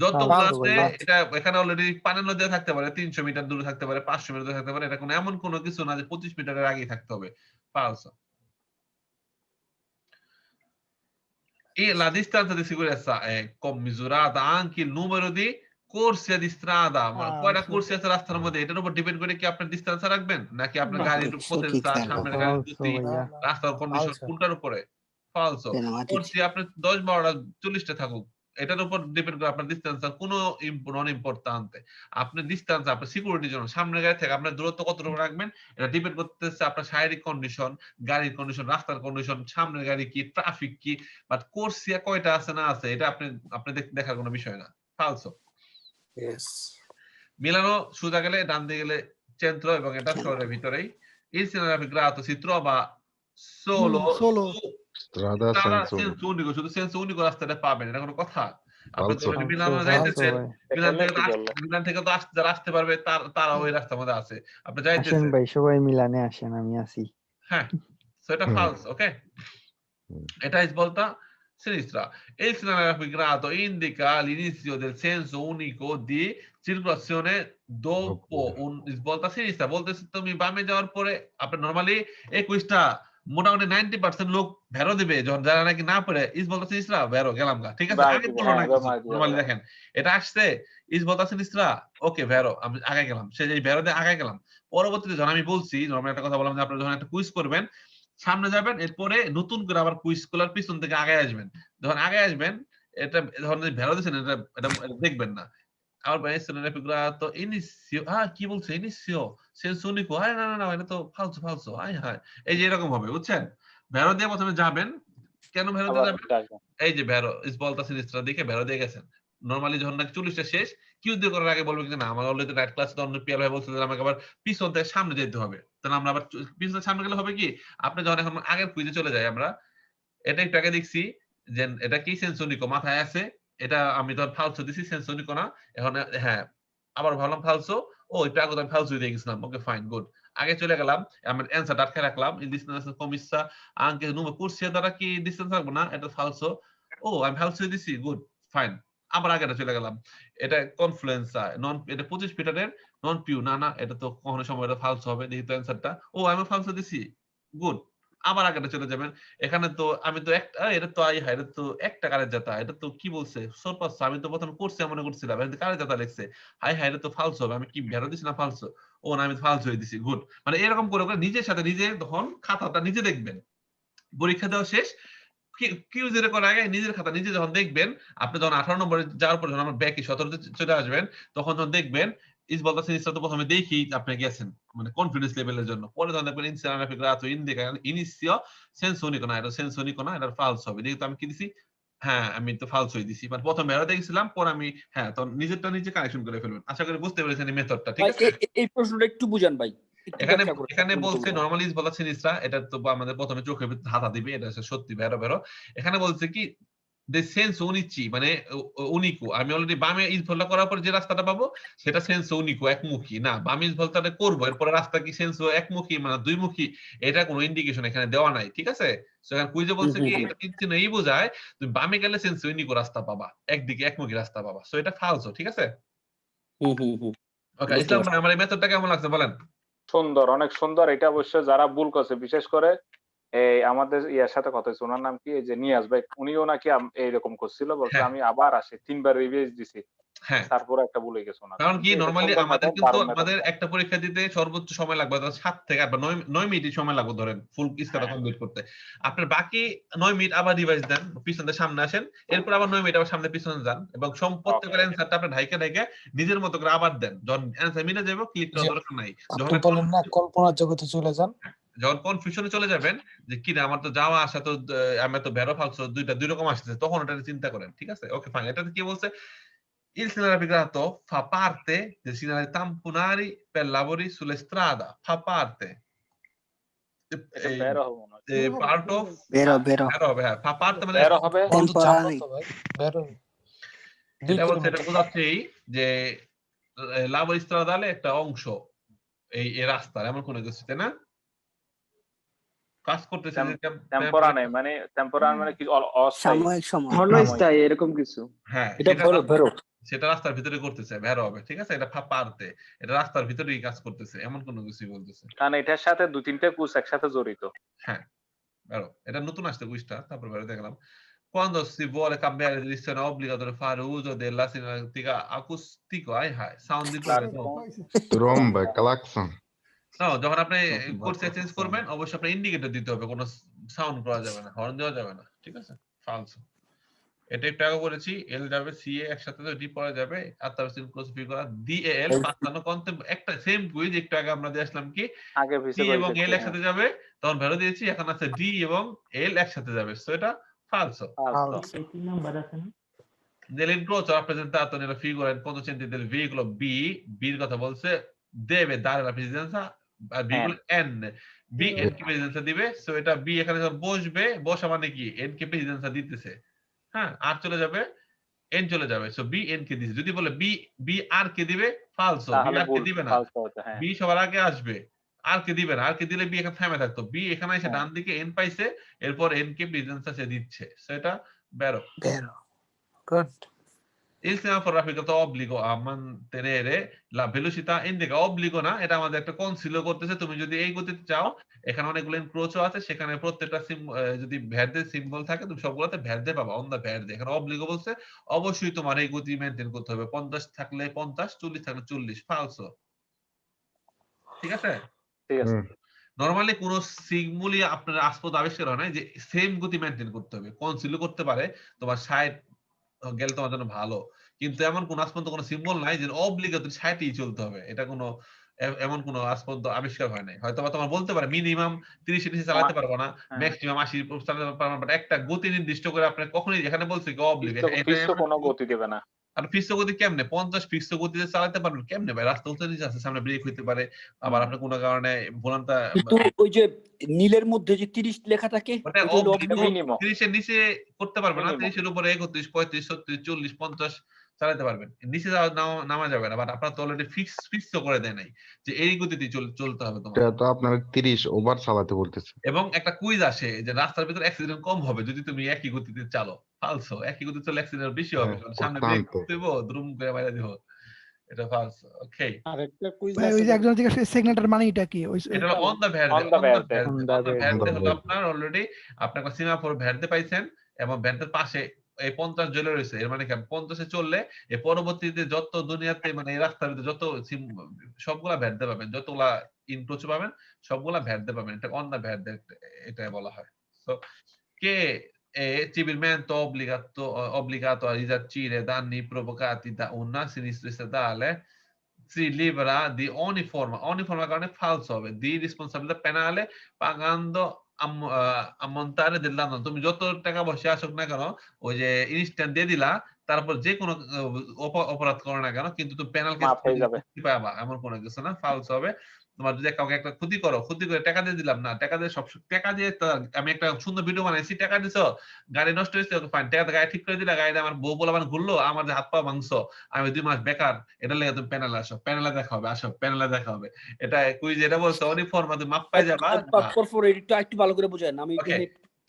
যতগুলো আছে এটা এখানে অলরেডি পানের নদী থাকতে পারে 300 মিটার দূরে থাকতে পারে 500 মিটার দূরে থাকতে পারে এটা কোনো এমন কোনো কিছু না যে 25 মিটারের আগেই থাকতে হবে ফালসো e la distanza di sicurezza è commisurata anche il numero di corsie di strada কয়টা কোর্সি আছে রাস্তার মধ্যে এটার উপর ডিপেন্ড করে কি আপনি ডিসটেন্স রাখবেন নাকি আপনার গাড়ির পোটেনসা সামনের গাড়ির গতি রাস্তার কন্ডিশন কোনটার উপরে ফালসো কোর্সি আপনি 10-12টা 40টা থাকুক এটার উপর ডিপেন্ড করে আপনার ডিসটেন্স কোনো নন ইম্পর্টেন্ট আপনি ডিসটেন্স আপনার সিকিউরিটির জন্য সামনের গাড়ি থেকে আপনার দূরত্ব কতটুকু রাখবেন এটা ডিপেন্ড করতেছে আপনার শারীরিক কন্ডিশন গাড়ির কন্ডিশন রাস্তার কন্ডিশন সামনের গাড়ি কি ট্রাফিক কি বাট কোর্সিয়া কয়টা আছে না আছে এটা আপনি দেখার কোনো বিষয় না ফালসো মিলানো সোজা গেলে ডান দিকে গেলে centro এবং এটা শহরের ভিতরেই il navigato si trova solo strada senso unico শুধু senso unico রাস্তাটা পাবেন এটা কোনো কথা আপনি Falso. তো মিলানো যাইতেছেন মিলান থেকে তো যারা আসতে পারবে তারা ওই রাস্তার মধ্যে আছে আপনি আসেন যাইতেছেন ভাই সবাই মিলানে আসেন আমি আছি হ্যাঁ সেটা ফালস ওকে এটা svolta sinistra e il navigato indica l'inizio del senso unico di circolazione dopo un svolta a sinistra বলতেছে তুমি বামে যাওয়ার পরে আপনি নরমালি এই কুইজটা মোটামুটি 90% লোক ভেরো দিবে যখন যারা নাকি না পড়ে svolta a sinistra ভেরো গেলাম গা ঠিক আছে আগে বলো না নরমালি দেখেন এটা আসছে svolta a sinistra ওকে ভেরো আমি আগে গেলাম সেই যে ভেরো দিয়ে আগে গেলাম পরবর্তীতে যখন আমি বলছি নরমালি একটা কথা বললাম যে আপনি যখন একটা কুইজ করবেন সামনে যাবেন এরপরে নতুন করে আবার কুইজ গুলার পিছন থেকে আগে আসবেন যখন আগে আসবেন এটা ধরনের ভেড়া দিচ্ছেন এটা দেখবেন না আবার তো ইনিসিও কি বলছে ইনিসিও সেন্স উনিকো না এটা তো ফালসো হায় এই যে এরকম হবে বুঝছেন ভেড়া দিয়ে প্রথমে যাবেন কেন ভেড়া দিয়ে যাবেন এই যে ভেড়া ইস বলতা সিনিস্ট্রা দেখে ভেড়া দিয়ে গেছেন নরমালি যখন নাকি 40টা শেষ কিউ দিয়ে করার আগে বলবে কি না আমার অলরেডি রাইট ক্লাসে অন্য পিয়াল ভাই বলছে যে আমাকে আবার পিছন থেকে সামনে যেতে হবে, তাহলে আমরা আবার পিছন থেকে সামনে গেলে হবে কি আপনি যখন এখন আগের কুইজে চলে যাই আমরা, এটা একটু আগে দেখছি যে এটা কি সেন্সোনিকো মাথায় আছে, এটা আমি তো ফালসো দিছি সেন্সোনিকো না, এখন হ্যাঁ আবার ভাবলাম ফালসো, ও একটু আগে তো আমি ফালসো দিয়ে গেছিলাম, ওকে ফাইন গুড, আগে চলে গেলাম আমার অ্যানসার আটকে রাখলাম ইন ডিসটেন্স কমিসা আঙ্কে নুমে কুরসিয়া দ্বারা কি ডিসটেন্স রাখবো না, এটা ফালসো, ও আমি ফালসো দিছি গুড ফাইন, আবার আগেটা চলে গেলাম, এটা কনফ্লুয়েন্সা নন, এটা 25 মিটারের নন পিউ, না না এটা তো কখনো সময় এটা ফালসো হবে, দেখি তো অ্যানসারটা, ও আমি ফালসো দিছি গুড, আবার আগেটা চলে যাবেন, এখানে তো আমি তো একটা এটা তো আই হাই এটা তো একটা কারের জাতা, এটা তো কি বলছে সরপাস, আমি তো প্রথম করছি মনে করছিলাম এটা কারের জাতা লিখছে, হাই হাই এটা তো ফালসো হবে, আমি কি ভেরো দিছি না ফালসো, ও না আমি ফালসো হয়ে দিছি গুড, মানে এরকম করে করে নিজের সাথে নিজে তখন খাতাটা নিজে দেখবেন, পরীক্ষা দেওয়া শেষ কিউ জিরো করার আগে নিজের খাতা নিজে যখন দেখবেন, আপনি যখন 18 নম্বরে যাওয়ার পর যখন আমার ব্যাকে 17তে চলে আসবেন তখন যখন দেখবেন ইস বলতাছে নিশ্চয় তো প্রথমে দেখি আপনি গেছেন মানে কনফিডেন্স লেভেলের জন্য, পরে যখন দেখবেন ইনসিয়ানা ফিগ্রাতো ইন্ডিকা ইনিসিও সেন্সোনিকো না, এটা সেন্সোনিকো না, এটা ফালস হবে, দেখি তো আমি কি দিছি, হ্যাঁ আমি তো ফালস হয়ে দিছি, মানে প্রথম বেরো দেখছিলাম পরে আমি হ্যাঁ তখন নিজেরটা নিজে কানেকশন করে ফেলবেন, আশা করি বুঝতে পেরেছেন এই মেথডটা, ঠিক আছে? এই প্রশ্নটা একটু বুঝান ভাই, এখানে এখানে বলছে নরমালি বলা সিনিসরা এটা তো আমাদের প্রথমে চোখের ভিতরে হাতা দিবে, এটা সত্যি বেরো বেরো, এখানে বলছে কি দে সেন্স উনিচি মানে উনিকো, আমি অলরেডি বামে ইনফলটা করার পর যে রাস্তাটা পাবো সেটা সেন্স উনিকো একমুখী না, বামে ইনফলটাটা করবো এরপরে রাস্তা কি সেন্স একমুখী মানে দুইমুখী, এটা কোনো ইন্ডিকেশন এখানে দেওয়া নাই, ঠিক আছে? সো এখানে কুইজে বলছে কি এটা কিন্তু এই বোঝায় তুমি বামে গেলে সেন্স উনিকো রাস্তা পাবা, একদিকে একমুখী রাস্তা পাবা, সো এটা ফালসো, ঠিক আছে? ওকে ইসলাম ভাই আমার এই মেথডটা কেমন লাগছে বলেন? সুন্দর, অনেক সুন্দর। এটা অবশ্য যারা ভুল করছে বিশেষ করে এই আমাদের ইয়ার সাথে কথা হয়েছে, ওনার নাম কি এই যে নিয়াজ ভাই, উনিও নাকি এইরকম করছিল, বলছে আমি আবার আসি 3বার রিভাইজ দিছি, হ্যাঁ তারপরে একটা ভুল হয়ে গেছে ওনার, কারণ কি নরমালি আমাদের কিন্তু আমাদের একটা পরীক্ষা দিতে সর্বোচ্চ সময় লাগবে 7 থেকে 9 মিনিট সময় লাগবে ধরেন ফুল কিস্তাটা কমপ্লিট করতে, আপনার বাকি 9 মিনিট আবার রিভাইজ দেন, পিছনে সামনে আসেন, এরপর আবার 9 মিনিট আবার সামনে পিছনে যান এবং প্রত্যেকটা অ্যানসারটা আপনি ঢাইকা ঢাইকা নিজের মতো করে আবার দেন, যখন অ্যানসার মিলে যাবে ক্লিক করার দরকার নাই, যখন বলেন না কল্পনার জগতে চলে যান, যখন কনফিউশনে চলে যাবেন যে কি আমার তো যাওয়া আসা তো আমি তো বেরো ফালসো দুই রকম আসছে, তখন ওটা চিন্তা করেন, ঠিক আছে? ওকে ফাইন, এটাতে কি বলছে il segnalato fa parte del segnale tamponari per lavori sulle strada, fa parte part of বেরো হবে, হ্যাঁ fa parte মানে হবে টেম্পোরারি, এটা বলতে এটা বোঝাচ্ছে যে lavori stradale একটা অংশ এই রাস্তার এমন কোনো কিছু, তাই না? কাজ করতেছে টেম্পোরারি মানে টেম্পোরারি মানে কি সাময়িক সময় ক্ষণস্থায়ী এরকম কিছু, হ্যাঁ এটা বেরো সেটা রাস্তার ভিতরে করতেছে বের হবে, ঠিক আছে? এটা পারতে এটা রাস্তার ভিতরেই কাজ করতেছে এমন কোনো কিছুই বলতেছে, কারণ এটার সাথে 2-3টে কুচ একসাথে জড়িত, হ্যাঁ বেরো এটা নতুন আসছে কুইজটা, তারপর বেরো দেখলাম quando si vuole cambiare direzione è obbligatorio fare uso della segnaletica acustico sound tromba klaxon, যখন আপনি কোর্স চেঞ্জ করবেন অবশ্যই আপনি ইন্ডিকেটর দিতে হবে, কোনো সাউন্ড করা যাবে না, হর্ন দেওয়া যাবে না, ঠিক আছে? ফালসো, এটা একটু আগে বলেছি এল যাবে সিএ একসাথে তো ডি পড়া যাবে আর তার সিনক্রোসিফাই করা ডিএল পাঁচটানো কনসেপ্ট একটা সেম কুইজ একটু আগে আমরা দিয়ে আসলাম কি আগে ডি এবং এল একসাথে যাবে তখন ভ্যালু দিয়েছি, এখন আছে ডি এবং এল একসাথে যাবে, সো এটা falso. কি নাম্বার আছে না Nell'incrocio rappresentato nella figura il conducente del veicolo B, এর কথা বলছে deve dare la presidenza al veicolo N, B N কে প্রেসিডেন্সা দিবে, সো এটা B এখানে যখন বসবে, বসা মানে কি N কে প্রেসিডেন্সা দিতেছে, হ্যাঁ আর চলে যাবে N চলে যাবে, সো B N কে দিছে, যদি বলে B R কে দিবে ফালসো, B R কে দিবে না, B সবার আগে আসবে, আর কে দিবে না, আর কে দিলে B এখানে থেমে থাকতো, B এখানে এসে ডান দিকে N পাইছে, এরপর N কে প্রেসিডেন্সা সে দিচ্ছে, সো এটা বেরো good. Il semaforo trafficato obbligo a mantenere la velocità indica obbligo না, এটা আমাদের একটা কনসিডার করতেছে, তুমি যদি এই গতিতে চাও এখানে অনেকগুলো এনক্রোচও আছে, সেখানে প্রত্যেকটা যদি ভ্যারদে সিম্বল থাকে তুমি সবগুলোতে ভ্যারদে পাবা, অন দা ভ্যারদে, এখানে অবলিগো বলছে অবশ্যই তোমার এই গতি মেইনটেইন করতে হবে, 50 থাকলে 50, 40 থাকলে 40, ফালসো, ঠিক আছে? ঠিক আছে। নরমালি কোন সিগমুলি আপনার আসপদ আবিষ্কার হয় না যে সেম গতি মেইনটেইন করতে হবে, কনসিডার করতে পারে তোমার 60 গেলে তোমার জন্য ভালো, কিন্তু এমন কোন আসপন্ত কোন সিম্বল নাই যে অবলিগেটরি 60ই চলতে হবে, এটা কোনো এমন কোন আসপন্ত আবিষ্কার হয় নাই, হয়তো তোমার বলতে পারে মিনিমাম 30 এর নিচে চালাতে পারবো না, ম্যাক্সিমাম 80 চালাতে পারবো না, বাট একটা গতি নির্দিষ্ট করে আপনি কখনোই এখানে বলছে কি অবলিগেট এটা কোনো গতি দেবে না, আর ফিক্স গতি কেমনে 50 ফিক্স গতিতে চালাতে পারবেন কেমনে ভাই? রাস্তা উঁচু নিচে আছে, সামনে ব্রেক হইতে পারে, আবার আপনার কোনো কারণে ভোলান্তা কিন্তু ওই যে নীলের মধ্যে যে 30 লেখা থাকে ওটা ওটা হলো মিনিমাম 30 এর নিচে করতে পারবেন না, মিনিমাম 30 এর উপরে 31 35 36 40 50 চালাতে পারবেন, নিচে নামা যাবে না। বাট আপনার তো অলরেডি ফিক্স করে দেয় নাই যে এই গতিতে চলতে হবে তোমার। এটা তো আপনার 30 ওভার চালাতে বলতেছে। এবং একটা কুইজ আসে যে রাস্তার ভিতরে অ্যাক্সিডেন্ট কম হবে যদি তুমি একই গতিতে চালো। ফালসো, একই গতিতে চলে অ্যাক্সিডেন্ট বেশি হবে, কারণ সামনে ব্রেক দেবো, দ্রুম করে মাইরা দিব। এটা ফালসো। ওকে, আরেকটা কুইজ ভাই আছে ওই যে একজন জিজ্ঞাসা সেগমেন্টের মানেটা কি? ওই এটা হলো অন দা ভ্যারদে। On the verde. হলো আপনার অলরেডি আপনার সিমাফোর ভ্যারদে পাইছেন এবং ভ্যারদের পাশে এই 50 জ্বলে রয়েছে, এর মানে কি 50 এ চললে এই পরবর্তীতে যত দুনিয়াতে মানে এই রাস্তার ভিতরে যত সবগুলা ভ্যারদে পাবেন, যতগুলা ইনক্রোচ পাবেন সবগুলা ভ্যারদে পাবেন। এটা অন দা ভ্যারদে এটা বলা হয়। So K civilmente obbligato a risarcire danni provocati da una sinistra statale si libera di ogni forma কারণে falso হবে, di responsabilità penale pagando ammontare del danno। তুমি যত টাকা বসে আসুক না কেন, ওই যে ইনস্ট্যান্ট দিয়ে দিলা, তারপর যে কোনো অপরাধ করো না কেন, কিন্তু তুমি পেনাল কেস পাবা এমন কোনো কিছু না, ফালস হবে। তোমার যদি কাউকে একটা ক্ষতি করে টাকা দিয়ে দিলাম না, টাকা দিয়ে সব টাকা দিয়ে আমি একটা সুন্দর ভিডিও বানাইছি, টাকা দিছো, গাড়ি নষ্ট হয়েছে, ফাইন, টাকা গাড়ি ঠিক করে দিলা, গাড়িটা আমার বউ বলা ঘুরলো, আমার যে হাত পা ভাঙছো, আমি 2 মাস বেকার, এটা লেগে তুমি প্যানেলে আসো, প্যানেলে দেখা হবে, আসো প্যানেলে দেখা হবে। এটা কুইজ এটা বলছো অনেক ফর্মা তুমি মাপ পাই যাবা। একটু ভালো করে বুঝান আমি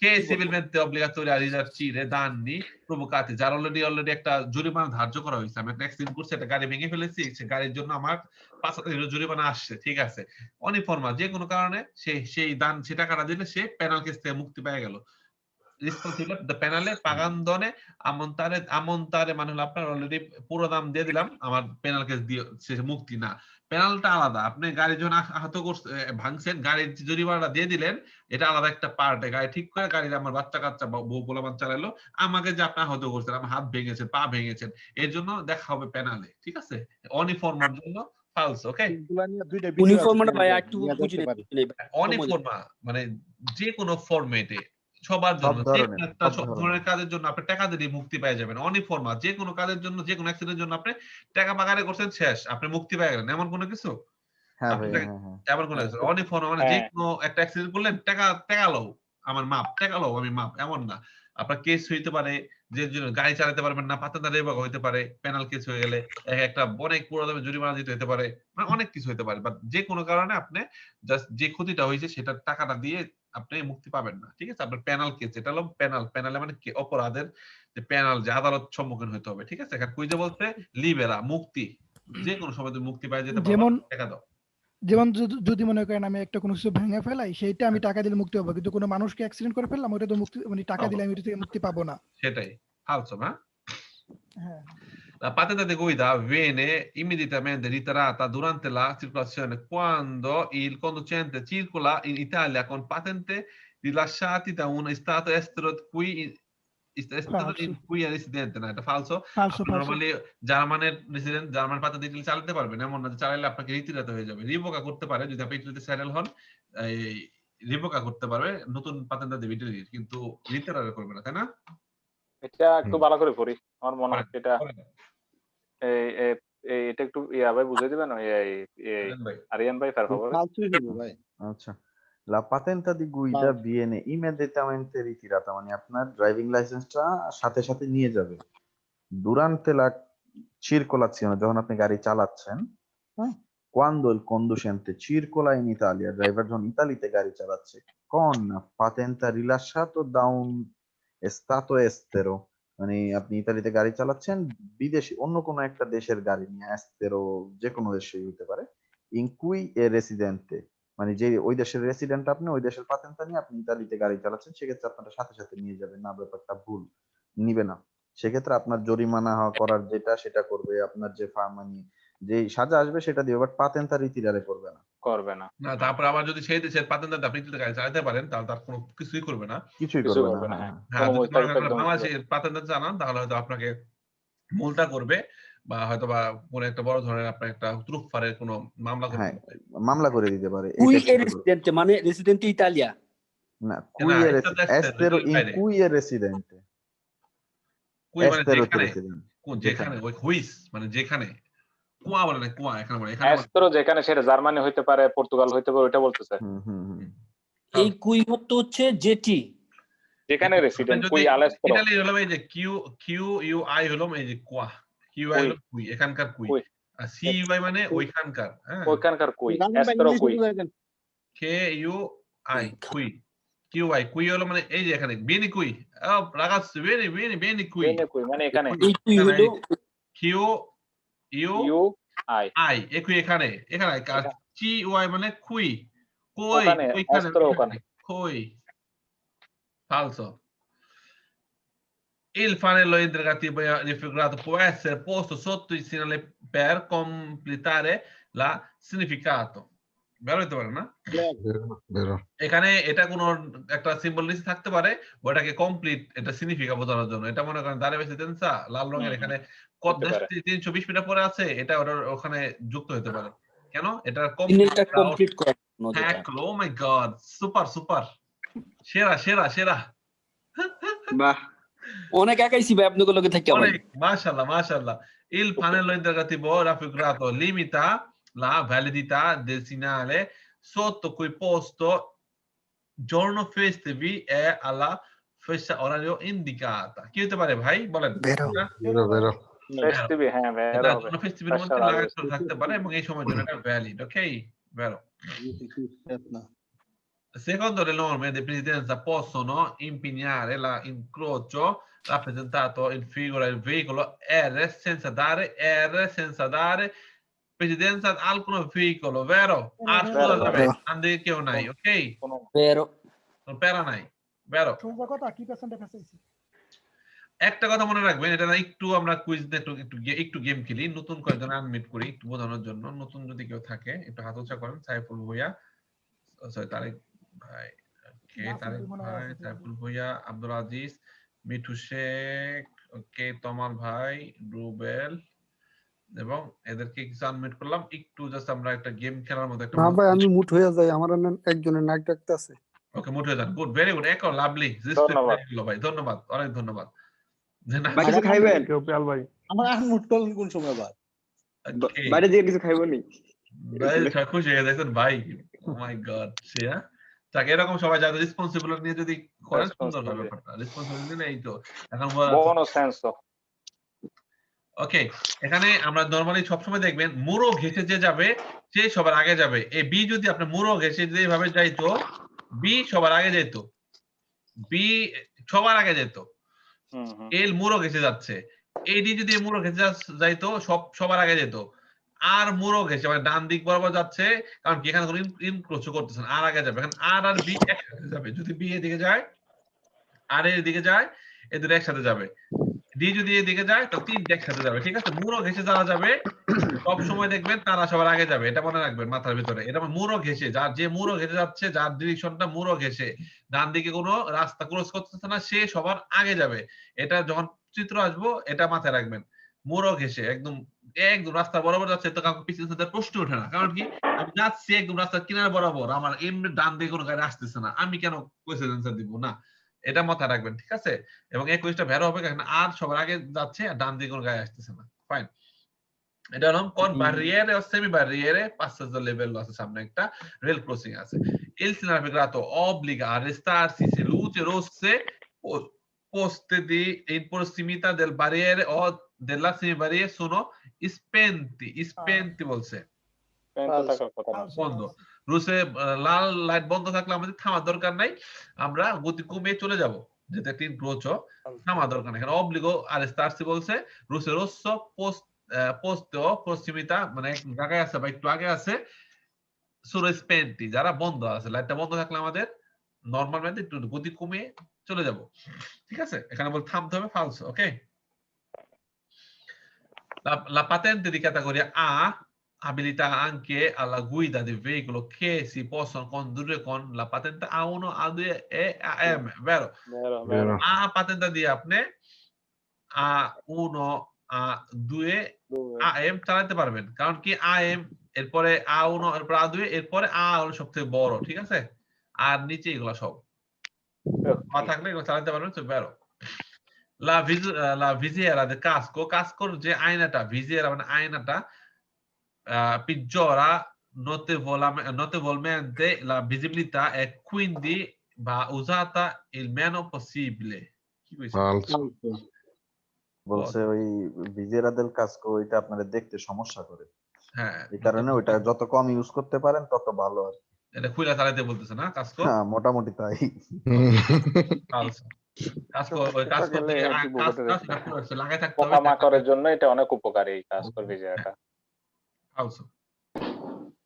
কে civilmente obbligatori a risarcire danni provocati, যার অলরেডি একটা জরিমানা ধার্য করা হয়েছে। আমি একটা অ্যাক্সিডেন্ট করছি, একটা গাড়ি ভেঙে ফেলেছি, সে গাড়ির জন্য আমার 5,000 জরিমানা আসছে, ঠিক আছে, অনিফর্মা যে কোনো কারণে সেই দান সে টাকাটা দিলে সে পেনাল কেস থেকে মুক্তি পেয়ে গেল। রেসপন্সিবল দ্য পেনালে পাগান্দনে আমন্তারে মানে হলো আপনার অলরেডি পুরো দাম দিয়ে দিলাম, আমার পেনাল কেস দিয়ে সে মুক্তি না। পেনালটা আলাদা, আপনি গাড়ি যখন আহত ভাঙছেন, গাড়ির জরিমানাটা দিয়ে দিলেন, এটা আলাদা একটা পার্ট। গাড়ি ঠিক করে গাড়ির আমার বাচ্চা কাচ্চা বউ পোলাপান চালাইলো, আমাকে যে আপনি আহত করছেন, আমার হাত ভেঙেছেন, পা ভেঙেছেন, এর জন্য দেখা হবে পেনালে, ঠিক আছে, অনিফর্মার জন্য ফালস। ওকে, অনিফর্মা মানে যে কোনো ফরম্যাটে সবার জন্য একটা ধরনের কাজের জন্য আপনি টাকা দিয়ে মুক্তি পেয়ে যাবেন। অনিফর্মা যে কোনো কাজের জন্য, যে কোনো অ্যাক্সিডেন্টের জন্য আপনি টাকা পাগারে করছেন, শেষ, আপনি মুক্তি পেয়ে গেলেন, এমন কোনো কিছু। এমন কোনো কিছু অনিফর্মা মানে যে কোনো একটা অ্যাক্সিডেন্ট করলেন, টাকা লও, আমার মাপ, টাকা লও, আমি মাপ, এমন না। আপনার কেস হইতে পারে, যে গাড়ি চালাতে পারবেন না, পাতাদার রেবাগ হইতে পারে, পেনাল কেস হয়ে গেলে একটা অনেক পুরো দামে জরিমানা দিতে হতে পারে, মানে অনেক কিছু হতে পারে। বাট যে কোনো কারণে আপনি জাস্ট যে ক্ষতিটা হয়েছে সেটা টাকাটা দিয়ে আপনি মুক্তি পাবেন না, ঠিক আছে। আপনার পেনাল কেস, এটা হলো পেনালে মানে কি অপরাধের যে পেনাল, যে আদালত সম্মুখীন হতে হবে, ঠিক আছে। এখানে কুইজে বলতে লিবেরা মুক্তি, যে কোনো সময় তুমি মুক্তি পাই যেতে পারো, টাকা দাও। যেমন যদি মনে করেন আমি একটা কোনো কিছু ভেঙে ফেলাই, সেইটা আমি টাকা দিলে মুক্তি পাবো, কিন্তু কোনো মানুষকে অ্যাক্সিডেন্ট করে ফেললাম, ওটা তো মুক্তি মানে টাকা দিলে আমি ওটা থেকে মুক্তি পাবো না। সেটাই ফালসো না। হ্যাঁ। La patente di guida viene immediatamente ritirata durante la circolazione quando il conducente circola in Italia con patente rilasciati da un stato estero in cui è residente। না, এটা ফালসো। নরমালি জার্মানের রেসিডেন্ট, জার্মান পাতেন্ট দিলে চালাতে পারবেন, এমন না যে চালালে আপনাকে রিতিরাতে হয়ে যাবে। রিভোকা করতে পারে যদি আপনি ইতালিতে সেটেল হন, এই রিভোকা করতে পারবে, নতুন পাতেন্ট দেবে ইতালির, কিন্তু রিতিরাতে করবে না, তাই না? এটা একটু ভালো করে পড়ি, আমার মনে হচ্ছে এটা এটা একটু ভাই বুঝিয়ে দিবেন আরিয়ান ভাই, আচ্ছা, la patente di guida viene immediatamente ritirata মানে আপনার ড্রাইভিং লাইসেন্সটা সাথে সাথে নিয়ে যাবে। durante la circolazione যখন আপনি গাড়ি চালাচ্ছেন, quando il conducente circola in Italia, driver যখন ইতালিতে গাড়ি চালাচ্ছে, con patente rilasciato da un stato estero মানে আপনি ইতালিতে গাড়ি চালাচ্ছেন, বিদেশি অন্য কোনো একটা দেশের গাড়ি নিয়ে, এস্তেরো যে কোনো দেশেই হতে পারে, in cui è residente মানে যে ওই দেশের রেসিডেন্ট, আপনি ওই দেশের পাতেন্টটা নিয়ে আপনি ইতালিতে গাড়ি চালাচ্ছেন, সেক্ষেত্রে আপনার সাথে সাথে নিয়ে যাবে না, ব্যাপারটা ভুল, নিবে না। সেক্ষেত্রে আপনার জরিমানা করার যেটা সেটা করবে, আপনার যে মানে যে সাজা আসবে সেটা দিবে, বাট পাতেন্টটা রিতিরারে করবে না। না, তারপর আবার যদি সেই দেশের পাতেন্টটা আপনি যদি গাড়ি চালাতে পারেন, তাহলে তার কোনো কিছুই করবে না, কিছুই করবে না। হ্যাঁ, যদি বাংলাদেশের পাতেন্টটা জানান তাহলে হয়তো আপনাকে মুলটা করবে, বা হয়তো বা কোনো একটা বড় ধরনের আপনার একটা ট্রুফারের কোনো মামলা করতে পারে, মামলা করে দিতে পারে। কুই এর রেসিডেন্ট মানে রেসিডেন্ট ইতালিয়া না, কুই এর estero in cui è residente, কুই মানে যেখানে যেখানে ওই হুইস মানে যেখানে কুয়া বলে না কুয়া এখানে বলে এখানে বলে এস্ত্রো যেখানে সেটা জার্মানি হইতে পারে পর্তুগাল হইতে পারে ওটা বলতেছে এই কুই অর্থ হচ্ছে যেটি যেখানে রেসিডেন্ট যদি কুই আলেস্ত্রো ইতালি হলো এই যে কিউ কিউ ইউ আই হলো এই যে কুয়া কিউ আই হলো কুই এখানকার কুই কুই আর সি ইউ আই মানে ওইখানকার হ্যাঁ ওইখানকার কুই এস্ত্রো কুই কে ইউ আই কুই কিউ আই কুই হলো মানে এই যে এখানে বেনি কুই ragazzi বেনি বেনি বেনি কুই বেনি কুই মানে এখানে এই কুই হলো Q U U I I একুই এখানে এখানে আর সি ইউ আই মানে কুই কই ওখানে ওইখানে এস্ত্রো ওখানে কই falso. Il fanello integrativo raffigurato può essere posto sotto il segnale per completare la significato. Vero হতে পারে না? এখানে এটা কোনো একটা সিম্বল নিচে থাকতে পারে ওটাকে কমপ্লিট এটা সিগনিফিকা বোঝানোর জন্য এটা মনে করেন দাঁড়ে বেশি তেনসা লাল রঙের এখানে কত 320 মিটার পরে আছে এটা ওটার ওখানে যুক্ত হতে পারে কেন এটা কমপ্লিট করা হ্যাঁ ও মাই গড সুপার সুপার সেরা সেরা সেরা বাহ অনেক একাইছি ভাই আপনাদের লগে থাকি অনেক মাশাআল্লাহ মাশাআল্লাহ il pannello integrativo raffigurato limita la validità del segnale sotto cui posto giorno festivi e alla festa orario indicata কি হতে পারে ভাই বলেন বেরো ফেস্টিভি হ্যাঁ ভেরো হবে ফেস্টিভির মধ্যে লাগানো থাকতে পারে এবং এই সময়ের জন্য এটা valid okay ভেরো Secondo le norme di presidenza possono impegnare l'incrocio rappresentato in figura il veicolo R senza dare presidenza ad alcun veicolo, vero? Assolutamente. Ande che un'hai, ok? Vero. Non pera নাই, vero? কথা কি পেছনটা ফেসাইছি একটা কথা মনে রাখবেন এটা না একটু আমরা কুইজ একটু গেম খেলি নতুন কয়েকজন আনমিট করি একটু বোঝানোর জন্য নতুন যদি কেউ থাকে একটু হাত উঁচা করেন সাইফুল ভুইয়া সরি তারেক ভাই ওকে তারেক ভাই সাইফুল ভুইয়া আব্দুল আজিজ মিঠু শেখ ওকে তমাল ভাই রুবেল এবং এদেরকে কিছু আনমিট করলাম একটু জাস্ট আমরা একটা গেম খেলার মতো একটা না ভাই আমি মুট হয়ে যাই আমার একজনের নাক ডাকতে আছে ওকে মুট হয়ে যান গুড ভেরি গুড একো লাভলি ভাই ধন্যবাদ অনেক ধন্যবাদ ভাই কিছু খাইবেন ভাই আমার আর মুট করলেন কোন সময় ভাই বাইরে যে কিছু খাইবো নি ভাই খুশি হয়ে দেখেন ভাই ও মাই গড সিয়া তাকে এরকম সবাই যারা রেসপন্সিবল নিয়ে যদি করেন সুন্দর হবে ব্যাপারটা রেসপন্সিবিলিটি নেই তো এখন বোনো সেন্স তো ওকে এখানে আমরা নরমালি সবসময় দেখবেন মুরো ঘেঁষে যে যাবে সে সবার আগে যাবে এই বি যদি আপনি মুরো ঘেঁষে যেভাবে যাইতো বি সবার আগে যেত বি সবার আগে যেত এল মুরো ঘেঁষে যাচ্ছে এডি যদি মুরো ঘেঁষে যাইতো সবার আগে যেত আর মুরো ঘেঁষে মানে ডান দিক বরাবর যাচ্ছে কারণ কি এখানে কোনো ইনক্রোচ করতেছেন আর আগে যাবে এখন আর বি একসাথে যাবে যদি বি এর দিকে যায় আর এর দিকে যায় এদের একসাথে যাবে ডি যদি এদিকে যায় তো তিনটে একসাথে যাবে ঠিক আছে মুরো ঘেঁষে যারা যাবে সব সময় দেখবেন তারা সবার আগে যাবে এটা মনে রাখবেন মাথার ভিতরে এটা মুরো ঘেঁষে যার যে মুরো ঘেঁষে যাচ্ছে যার ডিরেকশনটা মুরো ঘেঁষে ডান দিকে কোনো রাস্তা ক্রস করতেছে না সে সবার আগে যাবে এটা যখন চিত্র আসবো এটা মাথায় রাখবেন মুরো ঘেঁষে একদম রাস্তা বরাবর যাচ্ছে তো কাউকে পিছনে প্রশ্ন ওঠে না কারণ কি আমি যাচ্ছি একদম রাস্তার কিনারে বরাবর আমার এমনি ডান দিকে কোনো গাড়ি আসতেছে না আমি কেন কোয়েশ্চেন অ্যান্সার দিব না এটা মাথায় রাখবেন ঠিক আছে এবং এই কুইজটা ভ্যারো হবে কারণ আর সবার আগে যাচ্ছে আর ডান দিকে কোনো গায়ে আসতেছে না ফাইন এটা হলো কোন barriere o semi barriere passaggio livello আছে সামনে একটা রেল ক্রসিং আছে il significato obbliga a restarsi se luci rosse poste in prossimità del barriere o della semi barriere sono spenti বলছে বন্ধ রুসে লাল লাইট বন্ধ থাকলে আমাদের থামার দরকার নাই আমরা গতি কমিয়ে চলে যাব যেটা তিন ক্রোচ থামার দরকার নাই এখানে অবলিগো আর স্টারসি বলছে রুসে রোসো পোস্টেও প্রসিমিতা মানে এক জায়গায় আছে বা একটু আগে আছে সুরো স্পেন্টি যারা বন্ধ আছে লাইটটা বন্ধ থাকলে আমাদের নরমাল ম্যাথে একটু গতি কমিয়ে চলে যাব ঠিক আছে এখানে বল থামতে হবে ফালসো ওকে la patente di categoria A abilita anche alla guida del veicolo che si possono condurre con la patente A1, A2 e AM, vero? Vero. A patente di apne A1, A2, AM চালাতে পারবেন কারণ কি AM এরপরে A1 এরপর A2 এরপরে A হলো সবথেকে বড় ঠিক আছে আর নিচে এগুলো সব পা থাকলে এগুলো চালাতে পারবেন তো বেরো La visiera del casco যে আয়নাটা, visiera মানে আয়নাটা peggiora notevolmente la visibilità e quindi va usata il meno possibile. কি কইছে? Falso. বলছে ওই ভিজেরা দেল কাস্কো ওইটা আপনাদের দেখতে সমস্যা করে, হ্যাঁ এই কারণে ওইটা যত কম ইউজ করতে পারেন তত ভালো আর কি। এটা খুলে চালাতে বলতেছে না কাস্কো? হ্যাঁ মোটামুটি তাই। Falso. কাস্কো লাগাই থাকতে হবে, পোকামাকড়ের জন্য এটা অনেক উপকারী Casco ভিজিয়াটা। Falso.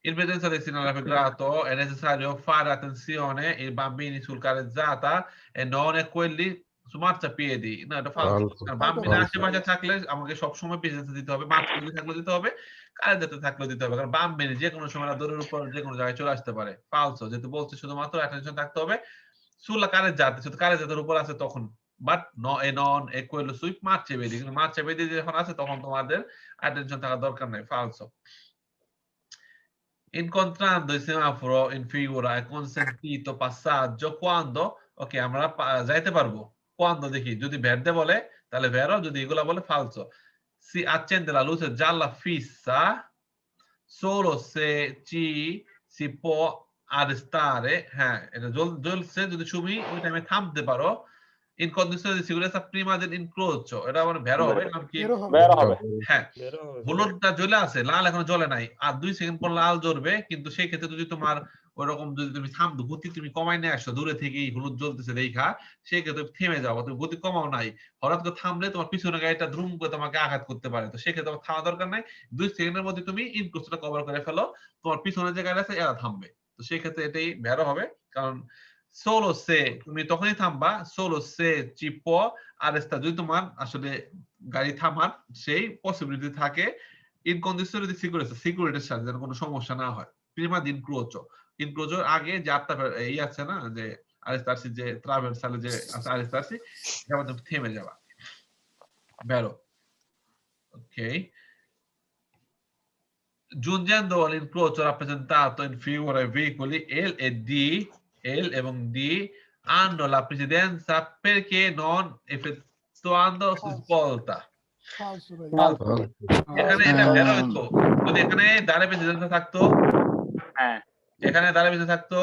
In presenza del sindaco grato è necessario fare attenzione ai bambini sul carrezzata e non a quelli su marciapiedi. No, এটা falso. বাম্বির আশেপাশে থাকলে আমাকে সব সময় প্রেজেন্স দিতে হবে, মার্চপিয়েডি থাকলে দিতে হবে, কারেজাতে থাকলে দিতে হবে, কারণ বাম্বিনি যে কোনো সময় দৌড়ের উপর যে কোনো জায়গায় চলে আসতে পারে। ফালসো, যেহেতু বলছে শুধুমাত্র অ্যাটেনশন থাকতে হবে sulla carreggiata, শুধু কারেজাতের উপর আছে তখন, বাট নো এ নন এ quello sui marciapiedi, কিন্তু মার্চপিয়েডি যখন আছে তখন তোমাদের অ্যাটেনশন থাকা দরকার নাই। ফালসো। Incontrando il semaforo in figura è consentito passaggio quando, ok, আমরা যাইতে পারবো, quando দেখি যদি verde বলে তাহলে vero, যদি এগুলা বলে falso. Si accende la luce gialla fissa solo se ci si può arrestare, হ্যাঁ এটা জ্বলছে যদি তুমি ওই টাইমে থামতে পারো, in condizione di sicurezza prima dell'incrocio, এটা মানে vero হবে কারণ কি বের হবে। হ্যাঁ হলুদটা জ্বলে আছে, লাল এখনো জ্বলে নাই, আর 2 সেকেন্ড পর লাল জ্বলবে, কিন্তু সেই ক্ষেত্রে যদি তোমার ওইরকম যদি তুমি গতি তুমি কমাই নিয়ে আসো দূরে থেকেই হলুদ জ্বলতেছে দেখা, সেই ক্ষেত্রে থেমে যাও, তুমি গতি কমাও নাই, হঠাৎ করে থামলে তোমার পিছনে গাড়িটা দ্রুম করে তোমাকে আঘাত করতে পারে, তো সেই ক্ষেত্রে তোমার থামা দরকার নাই, 2 সেকেন্ডের মধ্যে তুমি ইনক্রোচটা কভার করে ফেলো, তোমার পিছনে যে গাড়ি আছে এরা থামবে, তো সেই ক্ষেত্রে এটাই ভ্যারো হবে, কারণ solo se তুমি তখনই থামবা, solo se ci può arrestare, যদি তোমার আসলে গাড়ি থামার সেই পসিবিলিটি থাকে, in condizione di sicurezza, সিকিউরিটির সাথে যেন কোনো সমস্যা না হয়, prima di incrocio, incrocio আগে যে আটটা এই আছে না যে arrestarsi, যে ট্রাভার্সালে যে arrestarsi, যেমন তুমি থেমে যাবা, vero, ok. Giungendo all'incrocio rappresentato in figura i veicoli L e D, L এবং D hanno la precedenza perché non effettuando svolta. Falso ভাই। এখানে এটা বের হইতো, যদি এখানে দাঁড়ে প্রেসিডেন্সা থাকতো, হ্যাঁ এখানে দাঁড়ে প্রেসিডেন্স থাকতো,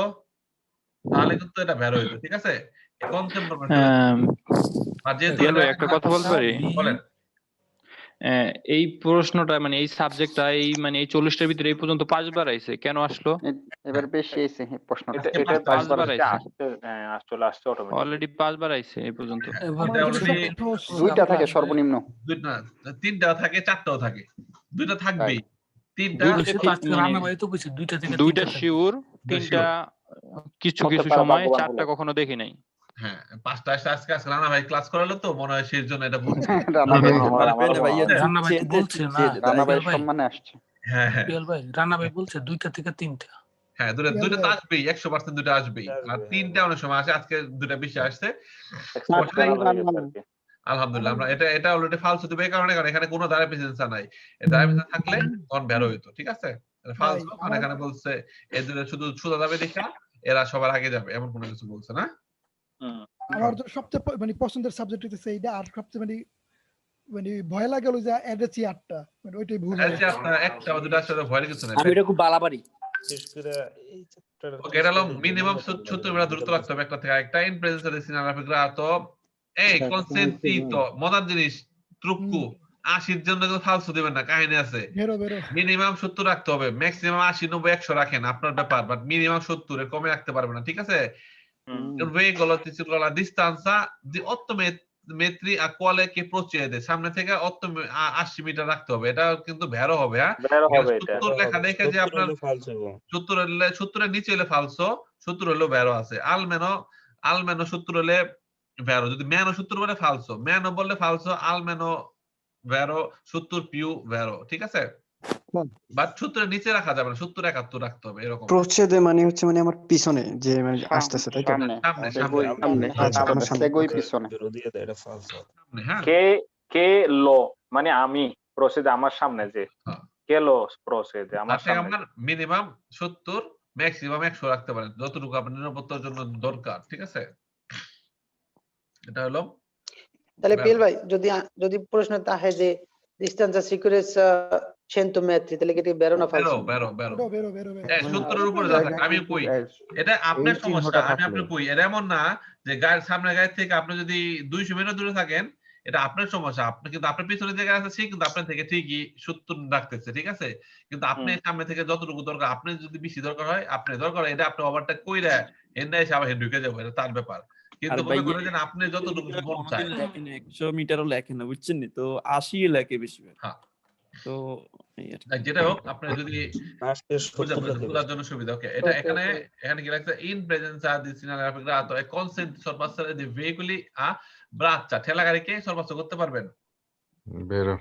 তাহলে কিন্তু এটা বের হইতো, ঠিক আছে? কনসেপ্ট আর যেহেতু একটা কথা বলতে পারি? বলেন। এই প্রশ্নটা মানে এই সাবজেক্টটা এই মানে এই 40টার ভিতরে এই পর্যন্ত 5 বার আইছে, কেন আসলো? এবার বেশি আইছে প্রশ্নটা, এটা 5 বার আইছে, চলে আসছে অটোমেটিক, অলরেডি 5 বার আইছে এই পর্যন্ত। দুইটা থাকে সর্বনিম্ন, 3টা থাকে, 4টাও থাকে, 2টা থাকবেই, 3টা দুইটা শিওর, 3টা কিছু কিছু সময়, 4টা কখনো দেখি নাই। হ্যাঁ 5টা আজকে রানা ভাই ক্লাস করালো তো মনে হয় সেই জন্য এটা বলছে, রানা ভাই বলছে না, রানা ভাই সম্মানে আসছে। হ্যাঁ হ্যাঁ ভাই রানা ভাই বলছে 2টা থেকে 3টা, হ্যাঁ দুটো তো আসবেই, 100% দুটো আসবেই, আর 3টা অনেক সময় আসে, আজকে 2টা বেশি আসছে, আলহামদুলিল্লাহ। আমরা এটা অলরেডি ফালসো দিবে, কারণ এখানে কোনো দাঁড়ায় প্রেসিডেন্স নাই, দাঁড়ায় প্রেসিডেন্স থাকলে তখন বের হইতো, ঠিক আছে? ফালসো, কারণ এখানে বলছে এদের শুধু সোজা যাবে দেখা এরা সবার আগে যাবে, এমন কোনো কিছু বলছে না। আমার তো সবচেয়ে মানে পছন্দের সাবজেক্ট হচ্ছে এইটা, আর সবচেয়ে মানে ভয় লাগে হলো যে এডে চেয়ারটা, মানে ওইটাই ভুল হয়, একটা বা দুটো আসলে ভয় কিছু না, আমি এটা খুব বালাবাড়ি ওকে। এটা হলো মিনিমাম 70 মিনিট দূরত্ব রাখতে হবে একটা থেকে আরেকটা, ইন প্রেজেন্সা দি সিনারিও গ্রাতো এই কনসেন্টিটো, মজার জিনিস ট্রুকু 80 জন্য তো ফালসো দিবেন না, কাহিনী আছে, মিনিমাম 70 রাখতে হবে, ম্যাক্সিমাম 80 90 100 রাখেন আপনার ব্যাপার, বাট মিনিমাম 70 এর কমে রাখতে পারবেন না, ঠিক আছে? Il veicolo ti circola la distanza di 8 metri a quale che procede, সামনে থেকে 80 মিটার রাখতে হবে, এটা কিন্তু ভ্যারো হবে, হ্যাঁ 70 লেখা দেখে যে আপনার 70 এর নিচে হলে ফালসো, 70 হলো ভ্যারো আছে, আলমেনো 70 হলে ভ্যারো, যদি মেনো 70 বলে ফালসো, মেনো বললে ফালসো, আলমেনো ভ্যারো, 70 পিউ ভ্যারো, ঠিক আছে? বাট 70 এর নিচে রাখা যাবে না, 70 71 রাখতে হবে, এরকম। প্রচ্ছেদে মানে হচ্ছে মানে আমার পিছনে যে মানে আসতেছে, তাই তো? সামনে সেগই পিছনে। হ্যাঁ কে লো মানে আমি, প্রসেদে আমার সামনে যে কে লো প্রসেদে আমার সামনে, আমার মিনিমাম 70 ম্যাক্সিমাম 100 রাখতে পারেন, যতটুকু আপনার নিরাপত্তার জন্য দরকার, ঠিক আছে? এটা হলো তাহলে পিএল ভাই যদি প্রশ্ন তাহে যে distanza sicurezza 100 metri তাহলে কি এটা বেরো না falso বেরো বেরো সূত্রের উপরে যা থাকে আমি কই এটা আপনার সমস্যা আমি আপনার কই এটা এমন না যে গায়ের সামনে গায়ের থেকে আপনি যদি 200 মিটার দূরে থাকেন এটা আপনার সমস্যা আপনি কিন্তু আপনার পিছনে যে গাড়ি আছে সে কিন্তু আপনার থেকে ঠিকই 70 রাখতেছে ঠিক আছে কিন্তু আপনি সামনে থেকে যতটুকু দরকার আপনি যদি বেশি দরকার হয় আপনি দরকার এটা আপনি ওভারটেক কইরা এন্ডা এসে আবার ঢুকে যাবে এটা তার ব্যাপার কিন্তু মনে করেন যে আপনি যতটুকু মন চায় 100 মিটারও লেখে না বুঝছেন নি তো 80 লেখে বেশি হ্যাঁ তো যেটা হোক আপনি যদি বোঝার জন্য সুবিধা ওকে এটা এখানে কি লাগছে ইন প্রেজেন্সা দি সিনারিও গ্রাতো এ কনসেন্ট সরপাসারে দি ভেহিকুলি আ ব্রাচ্চা ঠেলা গাড়িকে সরপাস করতে পারবেন বেরো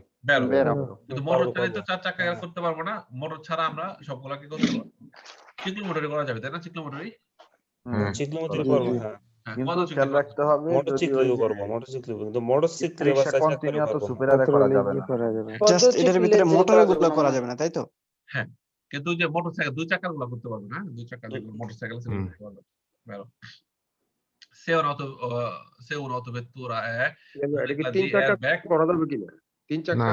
কিন্তু মোটর চালিত চার চাকা গাড়ি করতে পারবো না মোটর ছাড়া আমরা সবগুলোকে করতে পারবো সাইকেল করা যাবে তাই না সাইকেল মোটরই পারবো হ্যাঁ কিন্তু খেয়াল রাখতে হবে মোটরসাইকেলও করব মোটরসাইকেল কিন্তু মোটরসাইকেল বা সাইকেল তো সুপারে করা যাবে না জাস্ট এটার ভিতরে মোটরগুলো করা যাবে না তাই তো হ্যাঁ কিন্তু যে মোটরসাইকেল দুই চাকাগুলো করতে পারবে না দুই চাকা মোটরসাইকেল করতে পারবে ভালো se una autovettura è এটা কি তিন চাকা করা যাবে কিনা তিন চাকা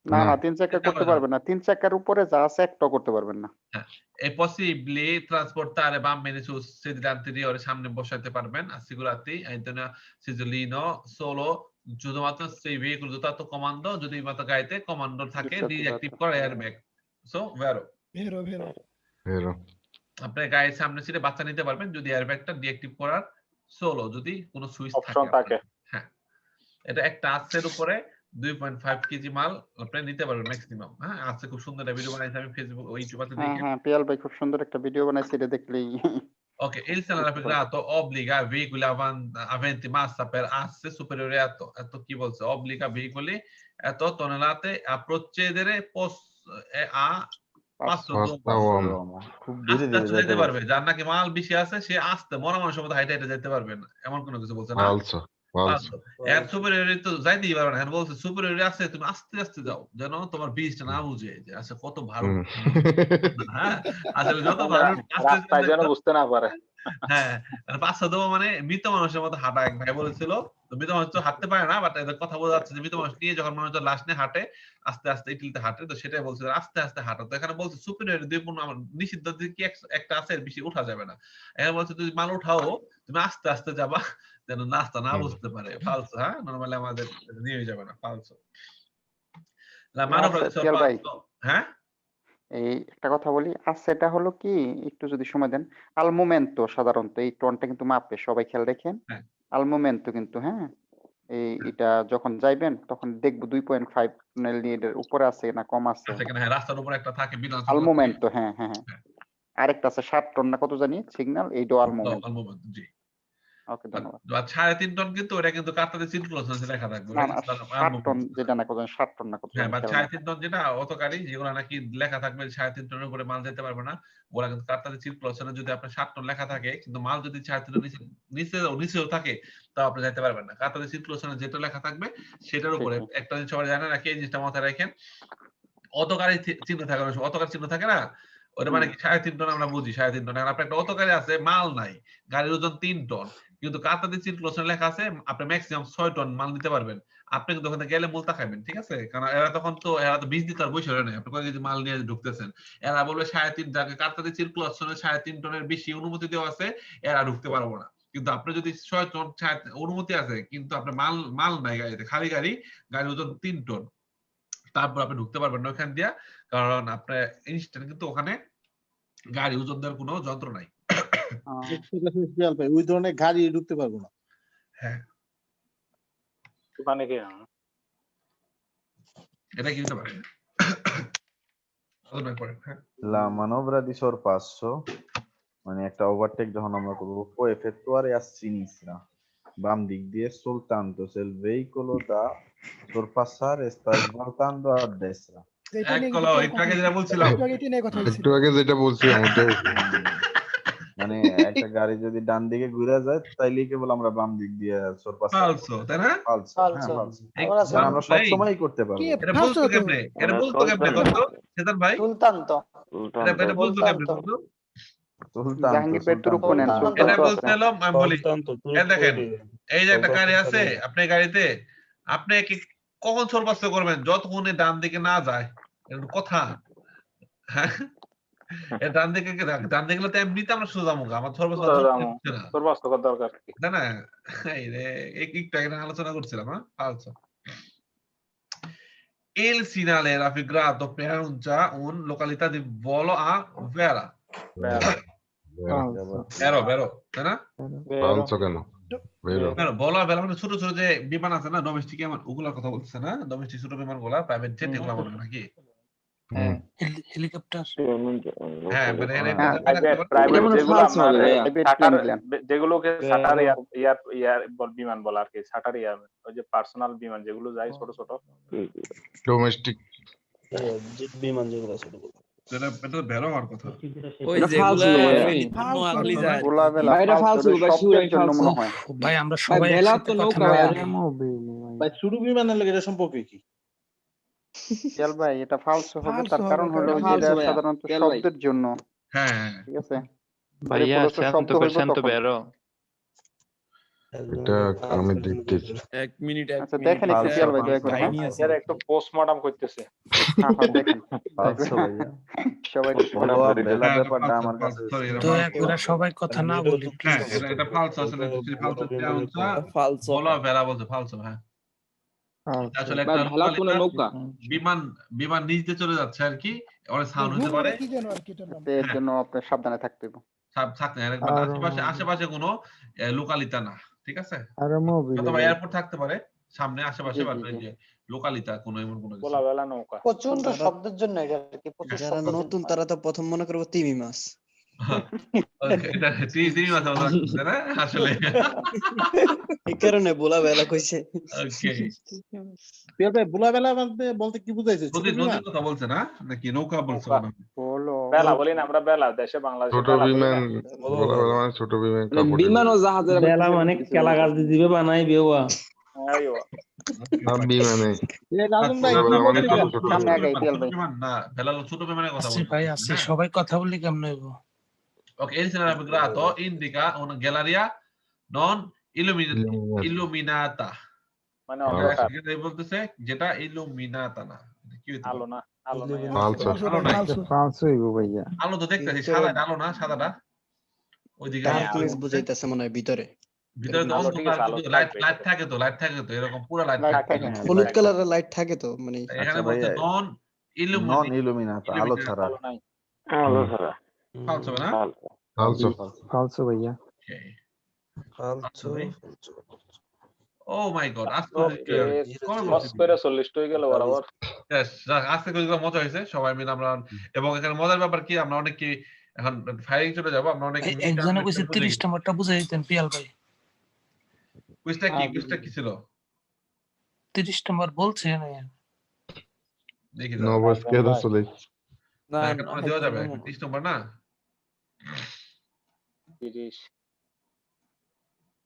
না তিন চাকা করতে পারবে না তিন চাকার উপরে যা আছে একটা করতে পারবেন না è possibile trasportare bambini su sedili anteriori সামনে বসাতে পারবেন assicurati all'interno sedilino solo শুধুমাত্র সেই ভেহিকল dotato comando যদি মাত্র গাড়িতে কমান্ডো থাকে ডিঅ্যাক্টিভ করে এয়ারব্যাগ সো ভেরো আপনি গাড়ির সামনে সিটে বাচ্চা নিতে পারবেন যদি এয়ারব্যাগটা ডিঅ্যাক্টিভ করার সোলো যদি কোনো সুইচ থাকে হ্যাঁ এটা একটা আছের উপরে 2.5 কেজি মাল আপনি নিতে পারবেন ম্যাক্সিমাম হ্যাঁ আছে খুব সুন্দর একটা ভিডিও বানাইছি আমি ফেসবুক ও ইউটিউবে দেখি হ্যাঁ পিএল ভাই খুব সুন্দর একটা ভিডিও বানাইছে এটা দেখলেই ওকে il salario obbliga veicoli aventi massa per asse superiore a কি বলছে obbliga veicoli এত tonnellate a procedere a পাঁচশো খুব যেতে পারবে যার নাকি মাল বেশি আছে সে আস্তে মরা মানুষের মতো হাইটে যেতে পারবেন এমন কোনো কিছু বলছে না এর সুপারিয়রি তো যাইতেই পারবে না এখন বলছে সুপারিয়রি আছে তুমি আস্তে আস্তে যাও যেন তোমার বীজটা না বুঝে যে আচ্ছা কত ভালো হ্যাঁ আসলে যত ভালো আস্তে যেন বুঝতে না পারে হ্যাঁ পাঁচশো দেবো মানে মৃত মানুষের মতো হাঁটা এক ভাই বলেছিল তো মৃত মানুষ তো হাঁটতে পারে না বাট এদের কথা বোঝা যাচ্ছে যে মৃত মানুষ নিয়ে যখন মানুষ লাশ নিয়ে হাঁটে আস্তে আস্তে ইটিলতে হাঁটে তো সেটাই বলছে আস্তে আস্তে হাঁটো তো এখানে বলছে সুপিরিয়র দুই পূর্ণ নিষিদ্ধ কি একটা আছে বেশি উঠা যাবে না এখানে বলছে তুমি মাল উঠাও তুমি আস্তে আস্তে যাবা যেন নাস্তা না বুঝতে পারে ফালসো হ্যাঁ নরমালি আমাদের নিয়ে যাবে না ফালসো হ্যাঁ এই একটা কথা বলি আচ্ছা এটা হলো কি একটু যদি সময় দেন আল মোমেন্টো সাধারণত এই টোনটা কিন্তু মাপে সবাই খেয়াল রাখেন আল মোমেন্টো কিন্তু হ্যাঁ এটা যখন যাইবেন তখন দেখবো 2.5 এর উপরে আছে না কম আছে হ্যাঁ রাস্তার উপরে একটা থাকে বিনা আল মোমেন্টো হ্যাঁ আরেকটা আছে 60 টন না কত জানি সিগন্যাল এইটা আল মোমেন্টো জি ওকে ধন্যবাদ 3.5 টন কিন্তু ওটা কিন্তু কার্তাতে সিনক্রোনাস লেখা থাকবে 60 টন যেটা না কত 60 টন না কত হ্যাঁ বাট 3.5 টন যেটা অত গাড়ি যেগুলো নাকি লেখা থাকবে 3.5 টনের উপরে মাল যেতে পারবে না ওরা কিন্তু কার্তাতে সিনক্রোনাসে যদি আপনার 60 টন লেখা থাকে কিন্তু মাল যদি 3.5 টনের নিচেও থাকে তাও আপনি যেতে পারবেন না কার্তাতে সিনক্রোনাসে যেটা লেখা থাকবে সেটার উপরে একটা জিনিস সবাই জানেন নাকি এই জিনিসটা মাথায় রাখেন অত গাড়ি চিহ্ন থাকে না অত গাড়ি চিহ্ন থাকে না ওটা মানে 3.5 টন আমরা বুঝি 3.5 টন এখন আপনার একটা অত গাড়ি আছে মাল নাই গাড়ির ওজন 3 টন কিন্তু কার্তাতে সিনক্রোনাসে লেখা আছে আপনি ম্যাক্সিমাম 6 টন মাল নিতে পারবেন আপনি কিন্তু ওখানে গেলে মূলতা খাবেন ঠিক আছে কারণ এরা তো 20 দিন তার বৈশাখ নেই আপনি কয় কেজি মাল নিয়ে ঢুকতেছেন এরা বলবে 3.5 যাকে কার্তাতে সিনক্রোনাসে 3.5 টনের বেশি অনুমতি দেওয়া আছে এরা ঢুকতে পারবো না কিন্তু আপনি যদি 6 টন অনুমতি আছে কিন্তু আপনার মাল নাই গাড়িতে খালি গাড়ির ওজন 3 টন তারপর আপনি ঢুকতে পারবেন না ওখান দিয়া কারণ আপনার ইনস্ট্যান্ট কিন্তু ওখানে গাড়ি ওজন দেওয়ার কোনো যন্ত্র নাই ওই ধরনের গাড়ি ঢুকতে পারবো না হ্যাঁ মানে কি এটা কি হতে পারে La manovra di sorpasso মানে একটা ওভারটেক যখন আমরা করব può effettuare a sinistra বাম দিক দিয়ে soltanto se il veicolo da sorpassare sta svoltando a destra একটু আগে যেটা বলছিলাম মানে একটা গাড়ি যদি ডান দিকে ঘুরে যায় তাইলে কেবল আমরা বাম দিক দিয়ে sorpasso ফালসো তাই না ফালসো আমরা সব সময়ই করতে পারবো এটা বলতো কেমনে কত সেদান ভাই soltanto এটা বলতো কেমনে কত জাহাঙ্গীর পেট্রোর উপর এটা বলছিলাম আমি বলি দেখেন এই যে একটা গাড়ি আছে আপনি গাড়িতে আপনি কখন সর্বাস্ত করবেন? যতক্ষণ ডান দিকে না যায়। কথা হ্যাঁ ডান দিকে ডান দিকে তো এমনিতে আমরা সোজা মুখ আমার সর্বাস্ত করার দরকার কি? না না একটু আলোচনা করছিলাম ফালসো Il sinale raffigurato pronuncia un località di volo a Vera. Vero, তাই না? ফালসো কেন? বলো বেলা মানে ছোট ছোট যে বিমান আছে না ডোমেস্টিক ওগুলোর কথা বলতেছে না ডোমেস্টিক ছোট বিমান গুলা প্রাইভেট জেট এগুলা বলে নাকি হেলিকপ্টার হ্যাঁ মানে যেগুলোকে শাটার ইয়ার বিমান বলা আর কি শাটার ইয়ার ওই যে পার্সোনাল বিমান যেগুলো যায় ছোট ছোট ডোমেস্টিক জেট বিমান যেগুলো ছোট এটা বেরো হওয়ার কথা ওই যেগুলো পূর্ণ আঙুলি যায় বাইরে ফালতু ভাই সুরের জন্য মনে হয় ভাই আমরা সবাই বেলা তো নৌকা ভাই শুরু বিমানের লাগে এটা সম্পর্ক কি চল ভাই এটা ফালতু হবে তার কারণ হলো যে এটা সাধারণত শব্দের জন্য হ্যাঁ ঠিক আছে ভাইয়া শান্ত বেরো এটা আমি দেখতেছি 1 মিনিট আচ্ছা দেখেন একটু চল ভাই দয়া করে এর একটু পোস্টমর্টম করতেছে দেখেন ফালতু ভাইয়া সবাই বেলা ব্যাপারটা আমার কাছে তো একবার সবাই কথা না বলি হ্যাঁ এটা ফালসো আসলে ফালসো বলো বেলা বলতে ফালসো হ্যাঁ আসলে একটা নৌকা বিমান নিচে চলে যাচ্ছে আর কি অনেক সাউন্ড হতে পারে এর জন্য আপনার সাবধানে থাকতে হবে আশেপাশে কোনো লোকালিতা না ঠিক আছে অথবা এয়ারপোর্ট থাকতে পারে সামনে আশেপাশে লোকালিতা কোনো এমন কোনো বলা নৌকা প্রচন্ড শব্দের জন্য এটা আর কি যারা নতুন তারা তো প্রথম মনে করবো তিমি মাছ আসলে এই কারণে বোলা বেলা কইছে বোলা বেলা বলতে কি বুঝাইছে নদীর কথা বলছে না নাকি নৌকা বলছে বেলা বলি না আমরা বেলা দেশে বাংলাদেশে ছোট বিমান বলা মানে ছোট বিমান বিমান ও জাহাজের বেলা মানে কেলা গাছ দিবে বানাই বেওয়া বিমানে ছোট বিমানের কথা বলছে ভাই আছে সবাই কথা বললি কেমন হইব Ok, il segnale raffigurato indica una galleria non illuminata. মানে এটা বলতেছে যেটা illuminata না কি হইতো আলো না ফালসো হইবো ভাইয়া আলো তো দেখতেছি সাদা আলো না সাদাটা ওইদিকে ডার্কনেস বুঝাইতাছে মনে হয় ভিতরে তো অন্ধকার লাইট থাকে তো এরকম পুরো লাইট থাকে হলুদ কালারের লাইট থাকে তো মানে এখানে বলতে নন ইলুমিনাটা আলো ছাড়া ফালসো না ফালসো ভাইয়া ফালসো Oh my god, আজকে হয়ে গেল বরাবর আজকে মজা হয়েছে সবাই মিলে আমরা এবং এখানে মজার ব্যাপার কি আমরা অনেক কি এখন ফায়ারিং চলে যাব আমরা অনেক একজনে কইছে 30 নম্বরটা বুঝাই দিতেন পিয়াল ভাই কুইজটা কি ছিল 30 নম্বর বলছে না দেখি নবস কে দসলে না দেওয়া যাবে 30 নম্বর না 30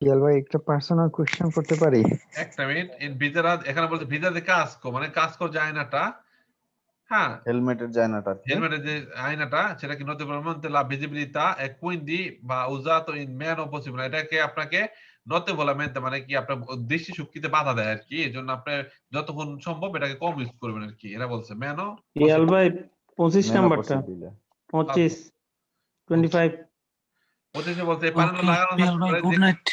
পিয়াল ভাই একটা পার্সোনাল কোশ্চেন করতে পারি একটা মিনিট ভিতরে এখানে বলতে ভিতরে কাস্কো মানে কাস্কোর জায়নাটা হ্যাঁ হেলমেটের জায়নাটা হেলমেটের যে আয়নাটা সেটা কি নোটেবলmente la visibilità e quindi va usato in meno possibile এটাকে আপনাকে নোটেবলmente মানে কি আপনার দৃষ্টি শক্তিতে বাধা দেয় আর কি এজন্য আপনি যতক্ষণ সম্ভব এটাকে কম ইউজ করবেন আর কি এরা বলছে মেনো পিয়াল ভাই 25 নাম্বারটা 25 25 25 বলতে প্যানেল লাগানো থাকতে গুড নাইট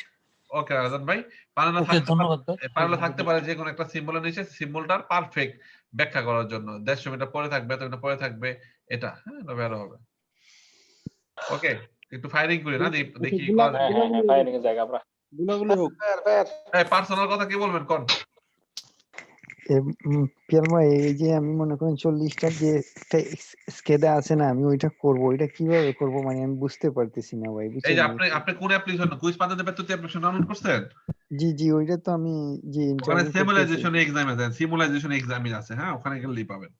ওকে আজাদ ভাই প্যানেল থাকতে পারে যে কোনো একটা সিম্বলের নিচে সিম্বলটার পারফেক্ট ব্যাখ্যা করার জন্য 150 মিটার পরে থাকবে এত মিটার পরে থাকবে এটা হ্যাঁ এটা ভালো হবে ওকে একটু ফায়ারিং করি না দেখি ফায়ারিং এর জায়গা আমরা গুলাগুলি হোক পার্সোনাল কথা কি বলবেন কোন পিয়াল ভাই এই যে আমি মনে করেন 40টা যে স্কেদা আছে না আমি ওইটা করব ওইটা কিভাবে করব মানে আমি বুঝতে পারতেছি না ভাই এই যে আপনি কোন অ্যাপ্লিকেশন কুইজ পাতাতে পেতে অ্যাপ্লিকেশন ডাউনলোড করছেন জি ওইটা তো আমি জি ওখানে সিমুলাইজেশন এক্সাম আছে সিমুলাইজেশন এক্সাম আছে হ্যাঁ ওখানে গেলেই পাবেন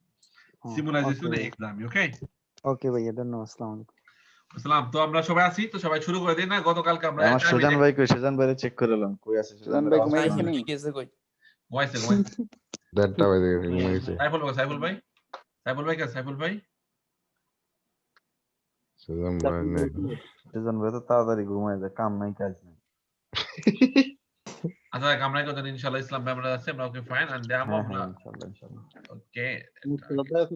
সিমুলাইজেশন এক্সাম ওকে ভাইয়া ধন্যবাদ আসসালামু আলাইকুম আসসালাম তো আমরা সবাই আছি তো সবাই শুরু করে দিই না গতকালকে আমরা আমার সুজান ভাই কই সুজান ভাইরে চেক করলাম কই আছে সুজান ভাই ঘুমাইছে নি ঘুমাইছে দেড়টা বাজে ঘুমাইছে সাইফুল ভাই সুজান ভাই তো তাড়াতাড়ি ঘুমায় যায় কাম নাই কাজ নাই আচ্ছা আমরা কথা ইনশাআল্লাহ ইসলাম ব্যাপারে আছে আমরা ওকে ফাইন এন্ড দেয়া আমরা ইনশাআল্লাহ ওকে